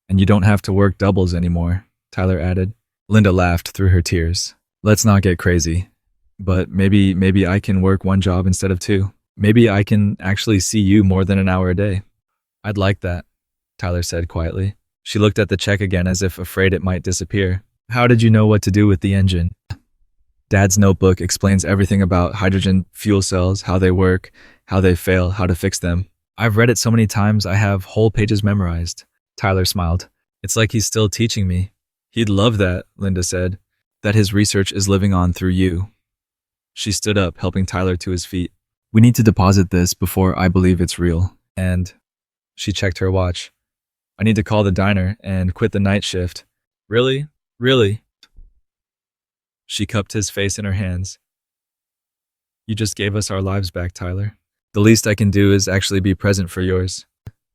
And you don't have to work doubles anymore, Tyler added. Linda laughed through her tears. Let's not get crazy. But maybe I can work 1 job instead of 2. Maybe I can actually see you more than an hour a day. I'd like that, Tyler said quietly. She looked at the check again as if afraid it might disappear. How did you know what to do with the engine? Dad's notebook explains everything about hydrogen fuel cells, how they work, how they fail, how to fix them. I've read it so many times I have whole pages memorized. Tyler smiled. It's like he's still teaching me. He'd love that, Linda said, that his research is living on through you. She stood up, helping Tyler to his feet. We need to deposit this before I believe it's real. And she checked her watch. I need to call the diner and quit the night shift. Really? Really? She cupped his face in her hands. You just gave us our lives back, Tyler. The least I can do is actually be present for yours.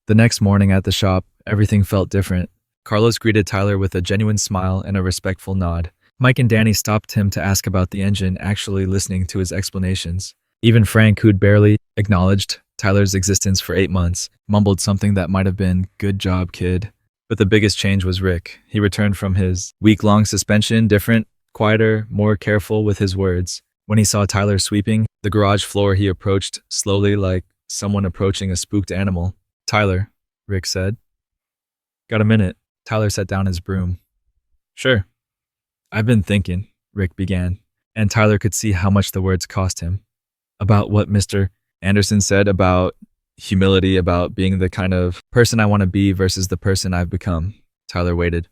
The next morning at the shop, everything felt different. Carlos greeted Tyler with a genuine smile and a respectful nod. Mike and Danny stopped him to ask about the engine, actually listening to his explanations. Even Frank, who'd barely acknowledged Tyler's existence for 8 months, mumbled something that might have been, "Good job, kid." But the biggest change was Rick. He returned from his week-long suspension, different, quieter, more careful with his words. When he saw Tyler sweeping the garage floor, he approached slowly like someone approaching a spooked animal. "Tyler," Rick said. "Got a minute?" Tyler set down his broom. "Sure." "I've been thinking," Rick began, and Tyler could see how much the words cost him. "About what Mr. Anderson said about humility, about being the kind of person I want to be versus the person I've become." Tyler waited.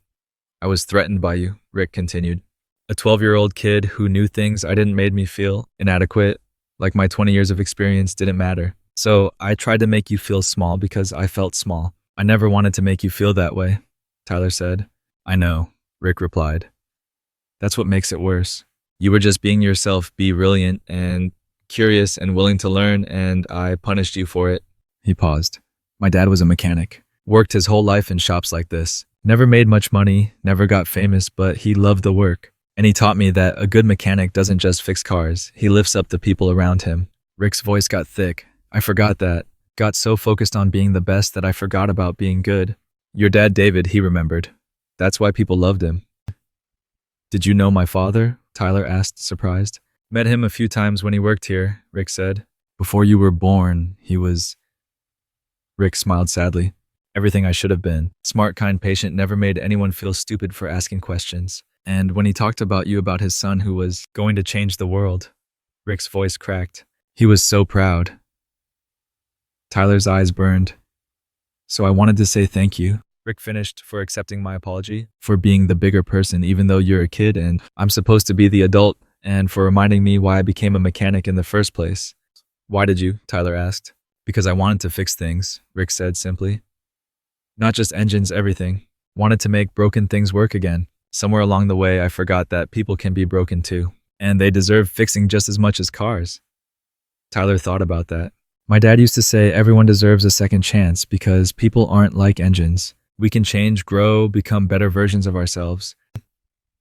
"I was threatened by you," Rick continued. "A 12-year-old kid who knew things I didn't made me feel inadequate, like my 20 years of experience didn't matter. So I tried to make you feel small because I felt small. I never wanted to make you feel that way," Tyler said. "I know," Rick replied. "That's what makes it worse. You were just being yourself, be brilliant and curious and willing to learn, and I punished you for it." He paused. "My dad was a mechanic. Worked his whole life in shops like this. Never made much money, never got famous, but he loved the work. And he taught me that a good mechanic doesn't just fix cars, he lifts up the people around him." Rick's voice got thick. "I forgot that. Got so focused on being the best that I forgot about being good." "Your dad, David," he remembered. "That's why people loved him." "Did you know my father?" Tyler asked, surprised. "Met him a few times when he worked here," Rick said. "Before you were born, he was..." Rick smiled sadly. "Everything I should have been. Smart, kind, patient, never made anyone feel stupid for asking questions. And when he talked about you, about his son who was going to change the world," Rick's voice cracked. "He was so proud." Tyler's eyes burned. "So I wanted to say thank you," Rick finished, "for accepting my apology, for being the bigger person even though you're a kid and I'm supposed to be the adult, and for reminding me why I became a mechanic in the first place." "Why did you?" Tyler asked. "Because I wanted to fix things," Rick said simply. "Not just engines, everything. Wanted to make broken things work again. Somewhere along the way, I forgot that people can be broken too, and they deserve fixing just as much as cars." Tyler thought about that. "My dad used to say everyone deserves a second chance because people aren't like engines. We can change, grow, become better versions of ourselves."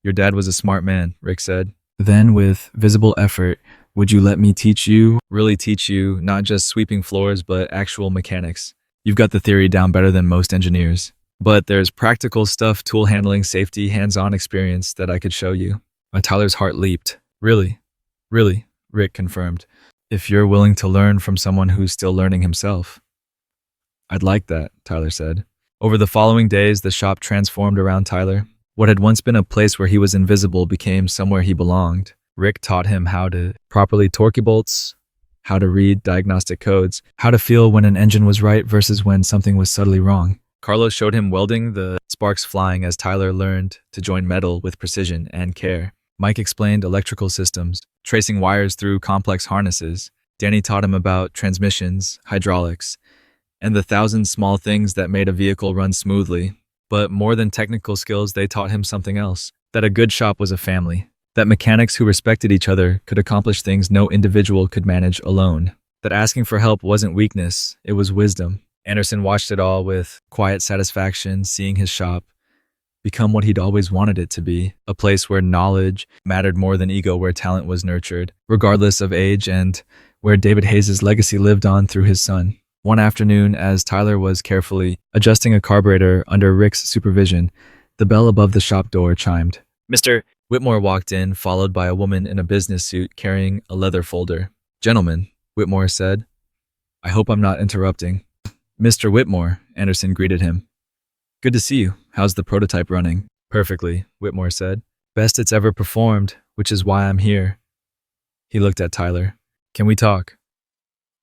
"Your dad was a smart man," Rick said. "Then, with visible effort, would you let me teach you, really teach you, not just sweeping floors, but actual mechanics? You've got the theory down better than most engineers. But there's practical stuff, tool handling, safety, hands-on experience that I could show you." Tyler's heart leaped. "Really? Really?" Rick confirmed. "If you're willing to learn from someone who's still learning himself." "I'd like that," Tyler said. Over the following days, the shop transformed around Tyler. What had once been a place where he was invisible became somewhere he belonged. Rick taught him how to properly torque bolts, how to read diagnostic codes, how to feel when an engine was right versus when something was subtly wrong. Carlos showed him welding, the sparks flying as Tyler learned to join metal with precision and care. Mike explained electrical systems, tracing wires through complex harnesses. Danny taught him about transmissions, hydraulics, and the thousand small things that made a vehicle run smoothly. But more than technical skills, they taught him something else. That a good shop was a family. That mechanics who respected each other could accomplish things no individual could manage alone. That asking for help wasn't weakness, it was wisdom. Anderson watched it all with quiet satisfaction, seeing his shop become what he'd always wanted it to be, a place where knowledge mattered more than ego, where talent was nurtured, regardless of age, and where David Hayes' legacy lived on through his son. One afternoon, as Tyler was carefully adjusting a carburetor under Rick's supervision, the bell above the shop door chimed. Mr. Whitmore walked in, followed by a woman in a business suit carrying a leather folder. "Gentlemen," Whitmore said. "I hope I'm not interrupting." "Mr. Whitmore," Anderson greeted him. "Good to see you. How's the prototype running?" "Perfectly," Whitmore said. "Best it's ever performed, which is why I'm here." He looked at Tyler. "Can we talk?"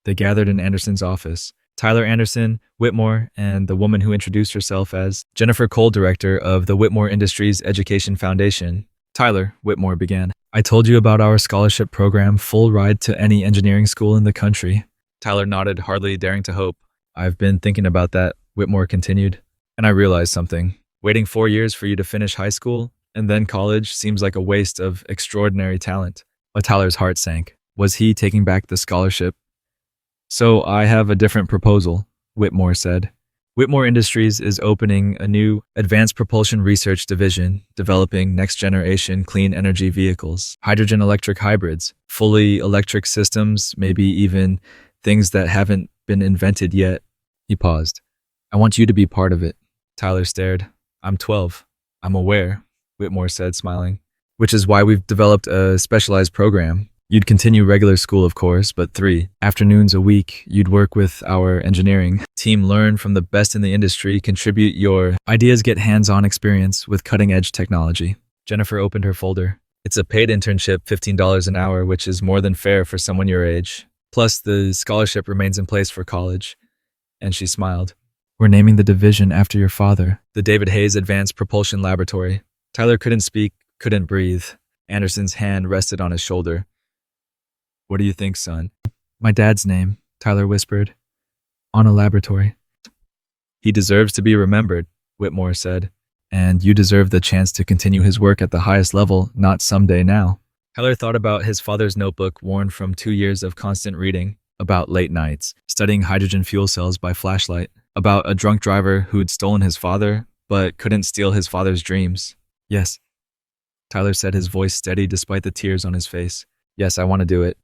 They gathered in Anderson's office. Tyler Anderson, Whitmore, and the woman who introduced herself as Jennifer Cole, director of the Whitmore Industries Education Foundation. "Tyler," Whitmore began, "I told you about our scholarship program, full ride to any engineering school in the country." Tyler nodded, hardly daring to hope. "I've been thinking about that," Whitmore continued. "And I realized something. Waiting 4 years for you to finish high school and then college seems like a waste of extraordinary talent." Tyler's heart sank. Was he taking back the scholarship? "So I have a different proposal," Whitmore said. Whitmore Industries is opening a new advanced propulsion research division, developing next-generation clean energy vehicles, hydrogen electric hybrids, fully electric systems, maybe even things that haven't been invented yet. He paused. I want you to be part of it. Tyler stared. I'm 12. I'm aware, Whitmore said, smiling. Which is why we've developed a specialized program. You'd continue regular school, of course, but 3 afternoons a week, you'd work with our engineering team, learn from the best in the industry, contribute your ideas, get hands-on experience with cutting-edge technology. Jennifer opened her folder. It's a paid internship, $15 an hour, which is more than fair for someone your age. Plus, the scholarship remains in place for college. And she smiled. We're naming the division after your father, the David Hayes Advanced Propulsion Laboratory. Tyler couldn't speak, couldn't breathe. Anderson's hand rested on his shoulder. What do you think, son? My dad's name, Tyler whispered. On a laboratory. He deserves to be remembered, Whitmore said. And you deserve the chance to continue his work at the highest level, not someday now. Tyler thought about his father's notebook worn from 2 years of constant reading, about late nights, studying hydrogen fuel cells by flashlight, about a drunk driver who'd stolen his father, but couldn't steal his father's dreams. Yes, Tyler said, his voice steady despite the tears on his face. Yes, I want to do it.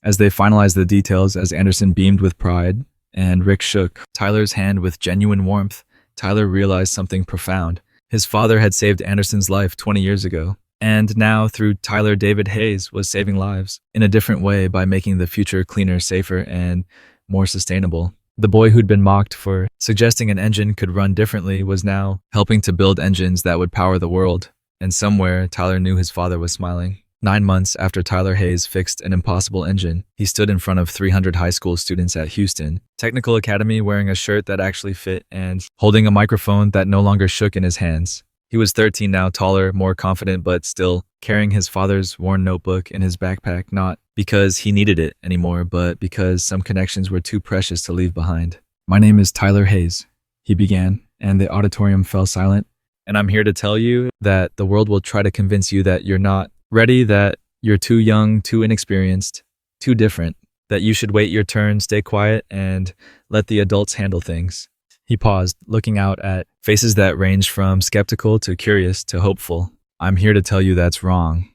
As they finalized the details, as Anderson beamed with pride, and Rick shook Tyler's hand with genuine warmth, Tyler realized something profound. His father had saved Anderson's life 20 years ago, and now, through Tyler, David Hayes was saving lives in a different way by making the future cleaner, safer, and more sustainable. The boy who'd been mocked for suggesting an engine could run differently was now helping to build engines that would power the world. And somewhere, Tyler knew his father was smiling. 9 months after Tyler Hayes fixed an impossible engine, he stood in front of 300 high school students at Houston Technical Academy wearing a shirt that actually fit and holding a microphone that no longer shook in his hands. He was 13 now, taller, more confident, but still carrying his father's worn notebook in his backpack, not because he needed it anymore, but because some connections were too precious to leave behind. My name is Tyler Hayes, he began, and the auditorium fell silent. And I'm here to tell you that the world will try to convince you that you're not ready, that you're too young, too inexperienced, too different, that you should wait your turn, stay quiet, and let the adults handle things. He paused, looking out at faces that ranged from skeptical to curious to hopeful. I'm here to tell you that's wrong.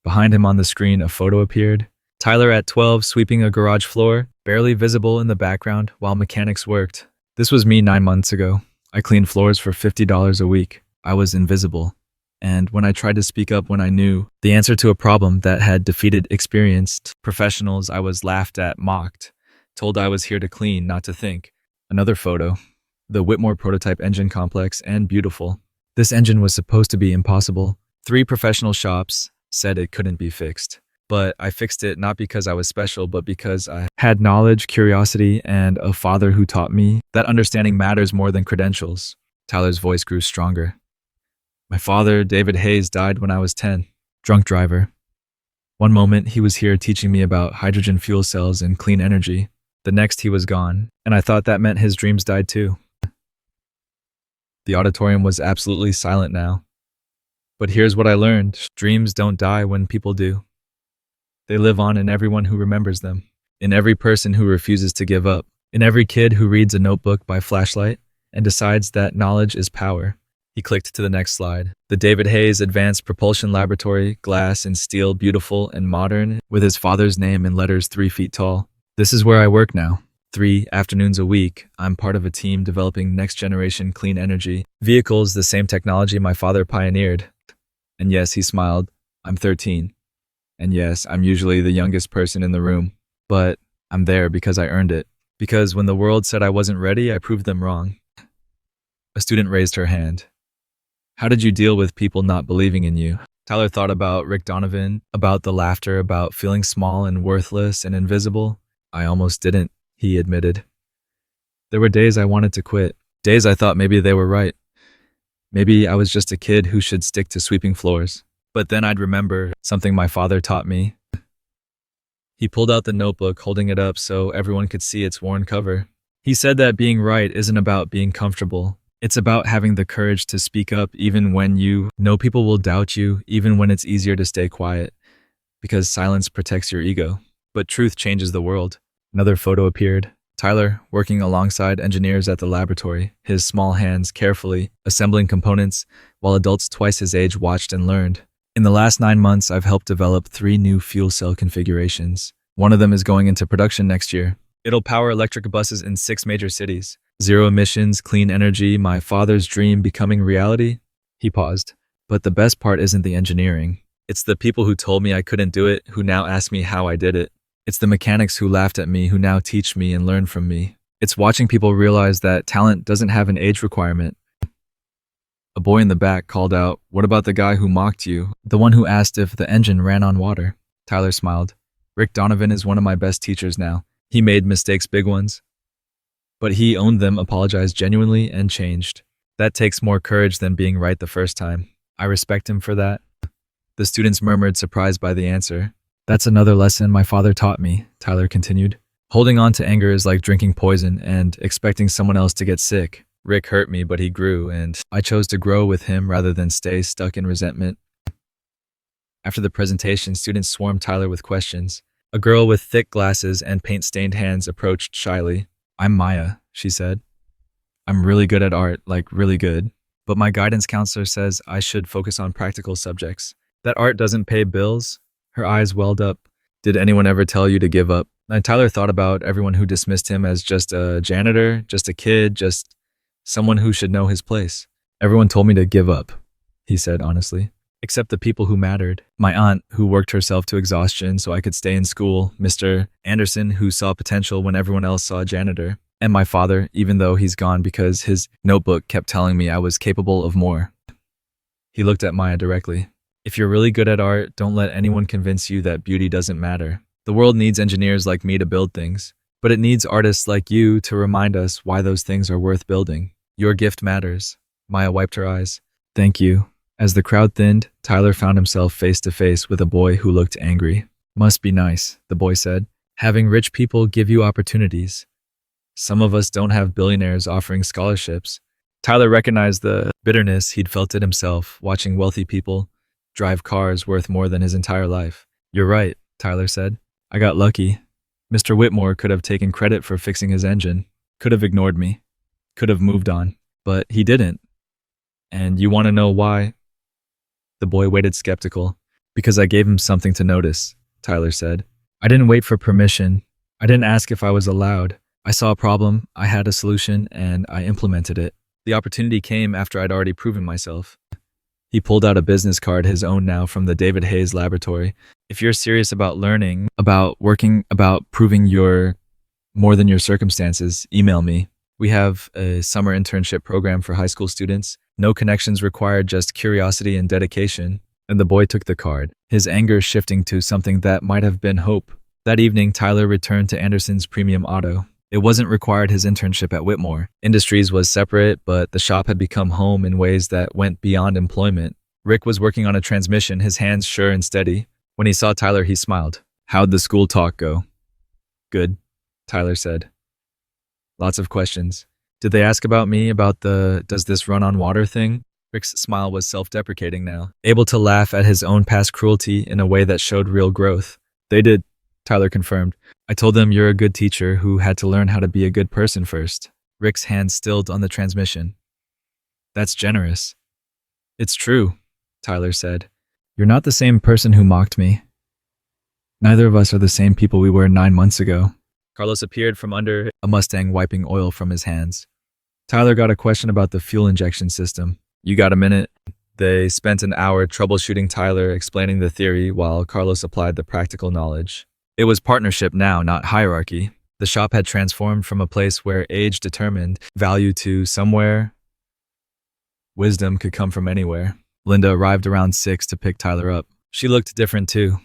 Behind him on the screen, a photo appeared. Tyler at 12 sweeping a garage floor, barely visible in the background while mechanics worked. This was me 9 months ago. I cleaned floors for $50 a week. I was invisible. And when I tried to speak up when I knew the answer to a problem that had defeated experienced professionals, I was laughed at, mocked, told I was here to clean, not to think. Another photo. The Whitmore prototype engine complex, and beautiful. This engine was supposed to be impossible. 3 professional shops said it couldn't be fixed. But I fixed it not because I was special, but because I had knowledge, curiosity, and a father who taught me that understanding matters more than credentials. Tyler's voice grew stronger. My father, David Hayes, died when I was 10. Drunk driver. One moment he was here teaching me about hydrogen fuel cells and clean energy. The next he was gone, and I thought that meant his dreams died too. The auditorium was absolutely silent now. But here's what I learned. Dreams don't die when people do. They live on in everyone who remembers them, in every person who refuses to give up, in every kid who reads a notebook by flashlight and decides that knowledge is power. He clicked to the next slide. The David Hayes Advanced Propulsion Laboratory, glass and steel, beautiful and modern, with his father's name in letters 3 feet tall. This is where I work now. 3 afternoons a week, I'm part of a team developing next-generation clean energy vehicles, the same technology my father pioneered. And yes, he smiled, I'm 13. And yes, I'm usually the youngest person in the room. But I'm there because I earned it. Because when the world said I wasn't ready, I proved them wrong. A student raised her hand. How did you deal with people not believing in you? Tyler thought about Rick Donovan, about the laughter, about feeling small and worthless and invisible. I almost didn't, he admitted. There were days I wanted to quit, days I thought maybe they were right. Maybe I was just a kid who should stick to sweeping floors. But then I'd remember something my father taught me. He pulled out the notebook, holding it up so everyone could see its worn cover. He said that being right isn't about being comfortable. It's about having the courage to speak up even when you know people will doubt you, even when it's easier to stay quiet, because silence protects your ego. But truth changes the world. Another photo appeared. Tyler, working alongside engineers at the laboratory, his small hands carefully assembling components, while adults twice his age watched and learned. In the last 9 months, I've helped develop 3 new fuel cell configurations. One of them is going into production next year. It'll power electric buses in 6 major cities. Zero emissions, clean energy, my father's dream becoming reality. He paused. But the best part isn't the engineering. It's the people who told me I couldn't do it, who now ask me how I did it. It's the mechanics who laughed at me, who now teach me and learn from me. It's watching people realize that talent doesn't have an age requirement. A boy in the back called out, "What about the guy who mocked you? The one who asked if the engine ran on water?" Tyler smiled. "Rick Donovan is one of my best teachers now. He made mistakes, big ones. But he owned them, apologized genuinely, and changed. That takes more courage than being right the first time. I respect him for that." The students murmured, surprised by the answer. "That's another lesson my father taught me," Tyler continued. "Holding on to anger is like drinking poison and expecting someone else to get sick. Rick hurt me, but he grew, and I chose to grow with him rather than stay stuck in resentment." After the presentation, students swarmed Tyler with questions. A girl with thick glasses and paint-stained hands approached shyly. "I'm Maya," she said. "I'm really good at art, like really good. But my guidance counselor says I should focus on practical subjects. That art doesn't pay bills." Her eyes welled up. "Did anyone ever tell you to give up?" And Tyler thought about everyone who dismissed him as just a janitor, just a kid, just someone who should know his place. "Everyone told me to give up," he said honestly. "Except the people who mattered. My aunt, who worked herself to exhaustion so I could stay in school, Mr. Anderson, who saw potential when everyone else saw a janitor, and my father, even though he's gone because his notebook kept telling me I was capable of more." He looked at Maya directly. "If you're really good at art, don't let anyone convince you that beauty doesn't matter. The world needs engineers like me to build things, but it needs artists like you to remind us why those things are worth building. Your gift matters." Maya wiped her eyes. "Thank you." As the crowd thinned, Tyler found himself face to face with a boy who looked angry. "Must be nice," the boy said, "having rich people give you opportunities. Some of us don't have billionaires offering scholarships." Tyler recognized the bitterness he'd felt it himself, watching wealthy people drive cars worth more than his entire life. "You're right," Tyler said. "I got lucky. Mr. Whitmore could have taken credit for fixing his engine, could have ignored me, could have moved on, but he didn't. And you want to know why?" The boy waited skeptical. "Because I gave him something to notice," Tyler said. "I didn't wait for permission. I didn't ask if I was allowed. I saw a problem, I had a solution, and I implemented it. The opportunity came after I'd already proven myself." He pulled out a business card, his own now, from the David Hayes Laboratory. "If you're serious about learning, about working, about proving you're more than your circumstances, email me. We have a summer internship program for high school students. No connections required, just curiosity and dedication." And the boy took the card, his anger shifting to something that might have been hope. That evening, Tyler returned to Anderson's Premium Auto. It wasn't required his internship at Whitmore. Industries was separate, but the shop had become home in ways that went beyond employment. Rick was working on a transmission, his hands sure and steady. When he saw Tyler, he smiled. "How'd the school talk go?" "Good," Tyler said. "Lots of questions. Did they ask about me, about the 'does this run on water' thing?" Rick's smile was self-deprecating now, able to laugh at his own past cruelty in a way that showed real growth. "They did," Tyler confirmed. "I told them you're a good teacher who had to learn how to be a good person first." Rick's hand stilled on the transmission. "That's generous." "It's true," Tyler said. "You're not the same person who mocked me. Neither of us are the same people we were 9 months ago." Carlos appeared from under a Mustang, wiping oil from his hands. "Tyler got a question about the fuel injection system. You got a minute?" They spent an hour troubleshooting Tyler, explaining the theory while Carlos applied the practical knowledge. It was partnership now, not hierarchy. The shop had transformed from a place where age determined value to somewhere wisdom could come from anywhere. Linda arrived around 6 to pick Tyler up. She looked different too.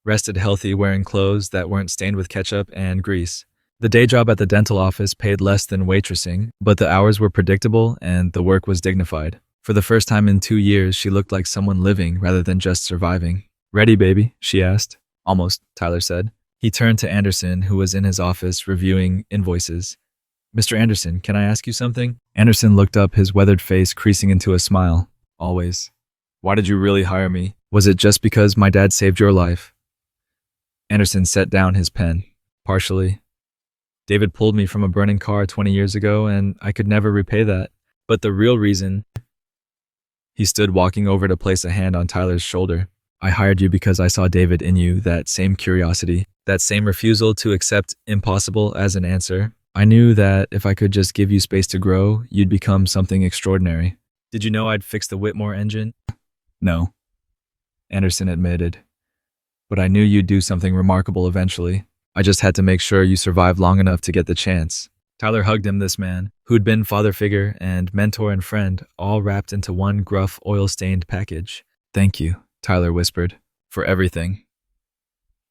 Rested healthy, wearing clothes that weren't stained with ketchup and grease. The day job at the dental office paid less than waitressing, but the hours were predictable and the work was dignified. For the first time in 2 years, she looked like someone living rather than just surviving. "Ready, baby?" she asked. "Almost," Tyler said. He turned to Anderson, who was in his office reviewing invoices. "Mr. Anderson, can I ask you something?" Anderson looked up, his weathered face creasing into a smile. "Always." "Why did you really hire me? Was it just because my dad saved your life?" Anderson set down his pen. "Partially. David pulled me from a burning car 20 years ago, and I could never repay that. But the real reason..." He stood, walking over to place a hand on Tyler's shoulder. "I hired you because I saw David in you, that same curiosity, That same refusal to accept impossible as an answer. I knew that if I could just give you space to grow, you'd become something extraordinary. Did you know I'd fix the Whitmore engine? No, Anderson admitted. But I knew you'd do something remarkable eventually. I just had to make sure you survived long enough to get the chance. Tyler hugged him, this man, who'd been father figure and mentor and friend, all wrapped into one gruff, oil-stained package. Thank you, Tyler whispered, for everything.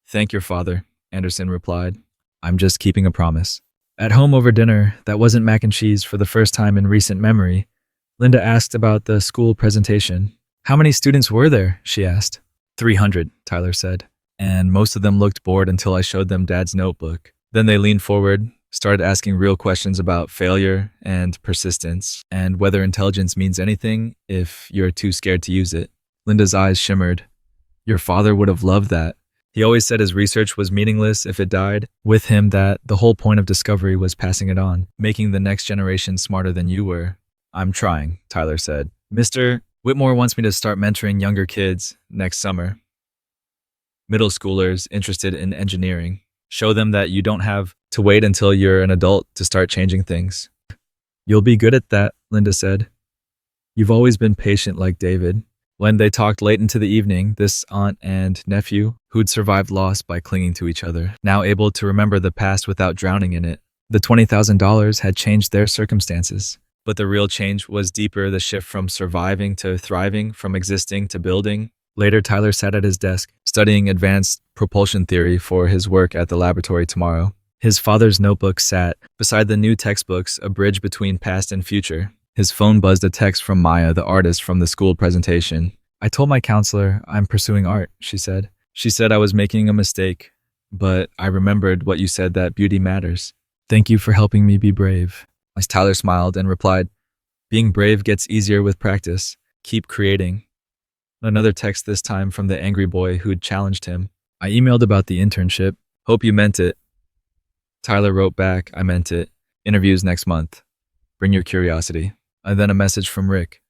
Thank your father, Anderson replied. I'm just keeping a promise. At home over dinner, that wasn't mac and cheese for the first time in recent memory, Linda asked about the school presentation. How many students were there? She asked. 300, Tyler said. And most of them looked bored until I showed them Dad's notebook. Then they leaned forward, started asking real questions about failure and persistence, and whether intelligence means anything if you're too scared to use it. Linda's eyes shimmered. Your father would have loved that. He always said his research was meaningless if it died. With him, that the whole point of discovery was passing it on, making the next generation smarter than you were. I'm trying, Tyler said. Mr. Whitmore wants me to start mentoring younger kids next summer. Middle schoolers interested in engineering. Show them that you don't have to wait until you're an adult to start changing things. You'll be good at that, Linda said. You've always been patient like David. When they talked late into the evening, this aunt and nephew, who'd survived loss by clinging to each other, now able to remember the past without drowning in it. The $20,000 had changed their circumstances. But the real change was deeper, the shift from surviving to thriving, from existing to building. Later, Tyler sat at his desk, studying advanced propulsion theory for his work at the laboratory tomorrow. His father's notebook sat beside the new textbooks, a bridge between past and future. His phone buzzed a text from Maya, the artist from the school presentation. I told my counselor I'm pursuing art, she said. She said I was making a mistake, but I remembered what you said, that beauty matters. Thank you for helping me be brave. As Tyler smiled and replied, being brave gets easier with practice. Keep creating. Another text, this time from the angry boy who'd challenged him. I emailed about the internship. Hope you meant it. Tyler wrote back, I meant it. Interviews next month. Bring your curiosity. And then a message from Rick.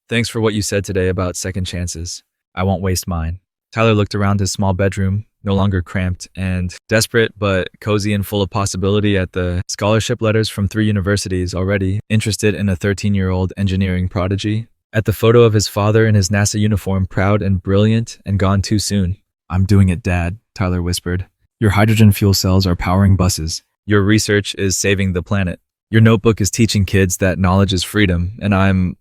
Thanks for what you said today about second chances. I won't waste mine. Tyler looked around his small bedroom, no longer cramped and desperate, but cozy and full of possibility, at the scholarship letters from 3 universities already, interested in a 13-year-old engineering prodigy. At the photo of his father in his NASA uniform, proud and brilliant and gone too soon. I'm doing it, Dad, Tyler whispered. Your hydrogen fuel cells are powering buses. Your research is saving the planet. Your notebook is teaching kids that knowledge is freedom, and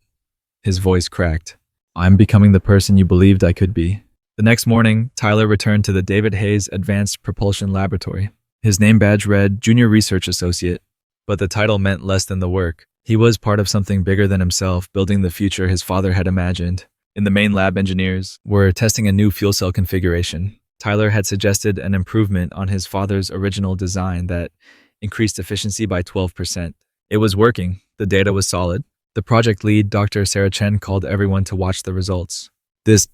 His voice cracked. I'm becoming the person you believed I could be. The next morning, Tyler returned to the David Hayes Advanced Propulsion Laboratory. His name badge read Junior Research Associate, but the title meant less than the work. He was part of something bigger than himself, building the future his father had imagined. In the main lab, engineers were testing a new fuel cell configuration. Tyler had suggested an improvement on his father's original design that increased efficiency by 12%. It was working. The data was solid. The project lead, Dr. Sarah Chen, called everyone to watch the results. This,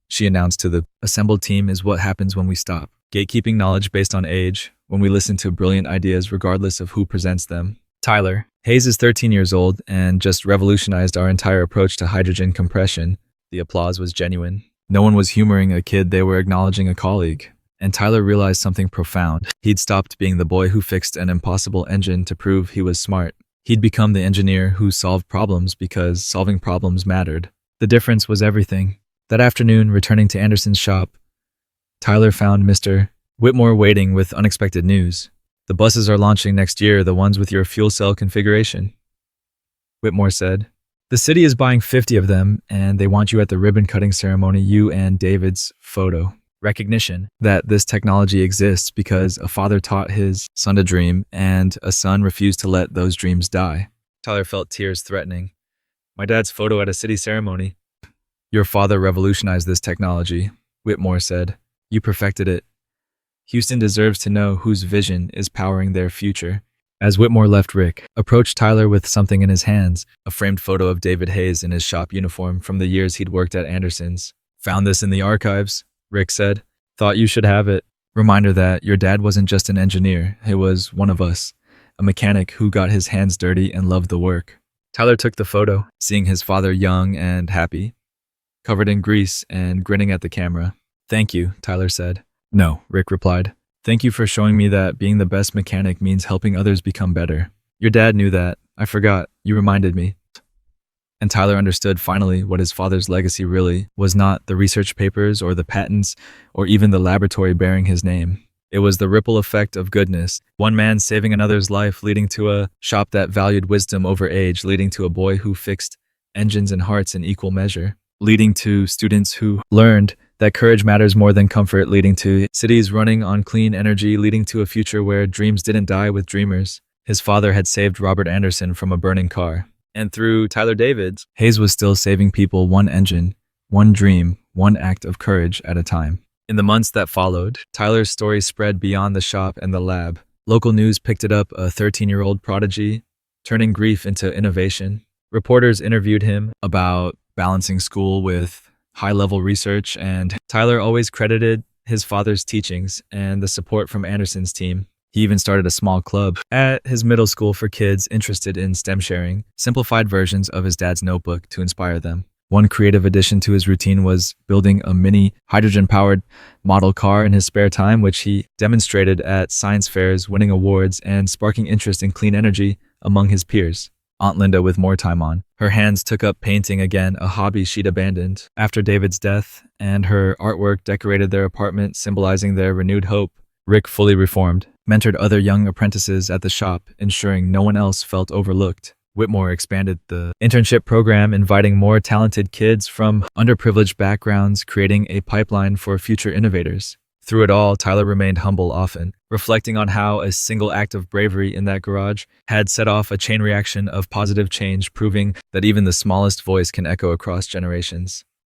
she announced to the assembled team, is what happens when we stop gatekeeping knowledge based on age, when we listen to brilliant ideas regardless of who presents them. Tyler Hayes is 13 years old and just revolutionized our entire approach to hydrogen compression. The applause was genuine. No one was humoring a kid, they were acknowledging a colleague. And Tyler realized something profound. He'd stopped being the boy who fixed an impossible engine to prove he was smart. He'd become the engineer who solved problems because solving problems mattered. The difference was everything. That afternoon, returning to Anderson's shop, Tyler found Mr. Whitmore waiting with unexpected news. The buses are launching next year, the ones with your fuel cell configuration, Whitmore said. The city is buying 50 of them, and they want you at the ribbon-cutting ceremony, you and David's photo. Recognition that this technology exists because a father taught his son to dream, and a son refused to let those dreams die. Tyler felt tears threatening. My dad's photo at a city ceremony. Your father revolutionized this technology, Whitmore said. You perfected it. Houston deserves to know whose vision is powering their future. As Whitmore left, Rick approached Tyler with something in his hands, a framed photo of David Hayes in his shop uniform from the years he'd worked at Anderson's. Found this in the archives, Rick said. Thought you should have it. Reminder that your dad wasn't just an engineer, he was one of us, a mechanic who got his hands dirty and loved the work. Tyler took the photo, seeing his father young and happy, covered in grease and grinning at the camera. Thank you, Tyler said. No, Rick replied. Thank you for showing me that being the best mechanic means helping others become better. Your dad knew that. I forgot. You reminded me. And Tyler understood finally what his father's legacy really was not the research papers or the patents or even the laboratory bearing his name. It was the ripple effect of goodness. One man saving another's life, leading to a shop that valued wisdom over age, leading to a boy who fixed engines and hearts in equal measure, leading to students who learned that courage matters more than comfort, leading to cities running on clean energy, leading to a future where dreams didn't die with dreamers. His father had saved Robert Anderson from a burning car. And through Tyler Davids, Hayes was still saving people one engine, one dream, one act of courage at a time. In the months that followed, Tyler's story spread beyond the shop and the lab. Local news picked it up, a 13-year-old prodigy, turning grief into innovation. Reporters interviewed him about balancing school with high-level research, and Tyler always credited his father's teachings and the support from Anderson's team. He even started a small club at his middle school for kids interested in STEM, sharing simplified versions of his dad's notebook to inspire them. One creative addition to his routine was building a mini hydrogen-powered model car in his spare time, which he demonstrated at science fairs, winning awards and sparking interest in clean energy among his peers. Aunt Linda, with more time on her hands, took up painting again, a hobby she'd abandoned after David's death, and her artwork decorated their apartment, symbolizing their renewed hope. Rick, fully reformed, mentored other young apprentices at the shop, ensuring no one else felt overlooked. Whitmore expanded the internship program, inviting more talented kids from underprivileged backgrounds, creating a pipeline for future innovators. Through it all, Tyler remained humble, often reflecting on how a single act of bravery in that garage had set off a chain reaction of positive change, proving that even the smallest voice can echo across generations.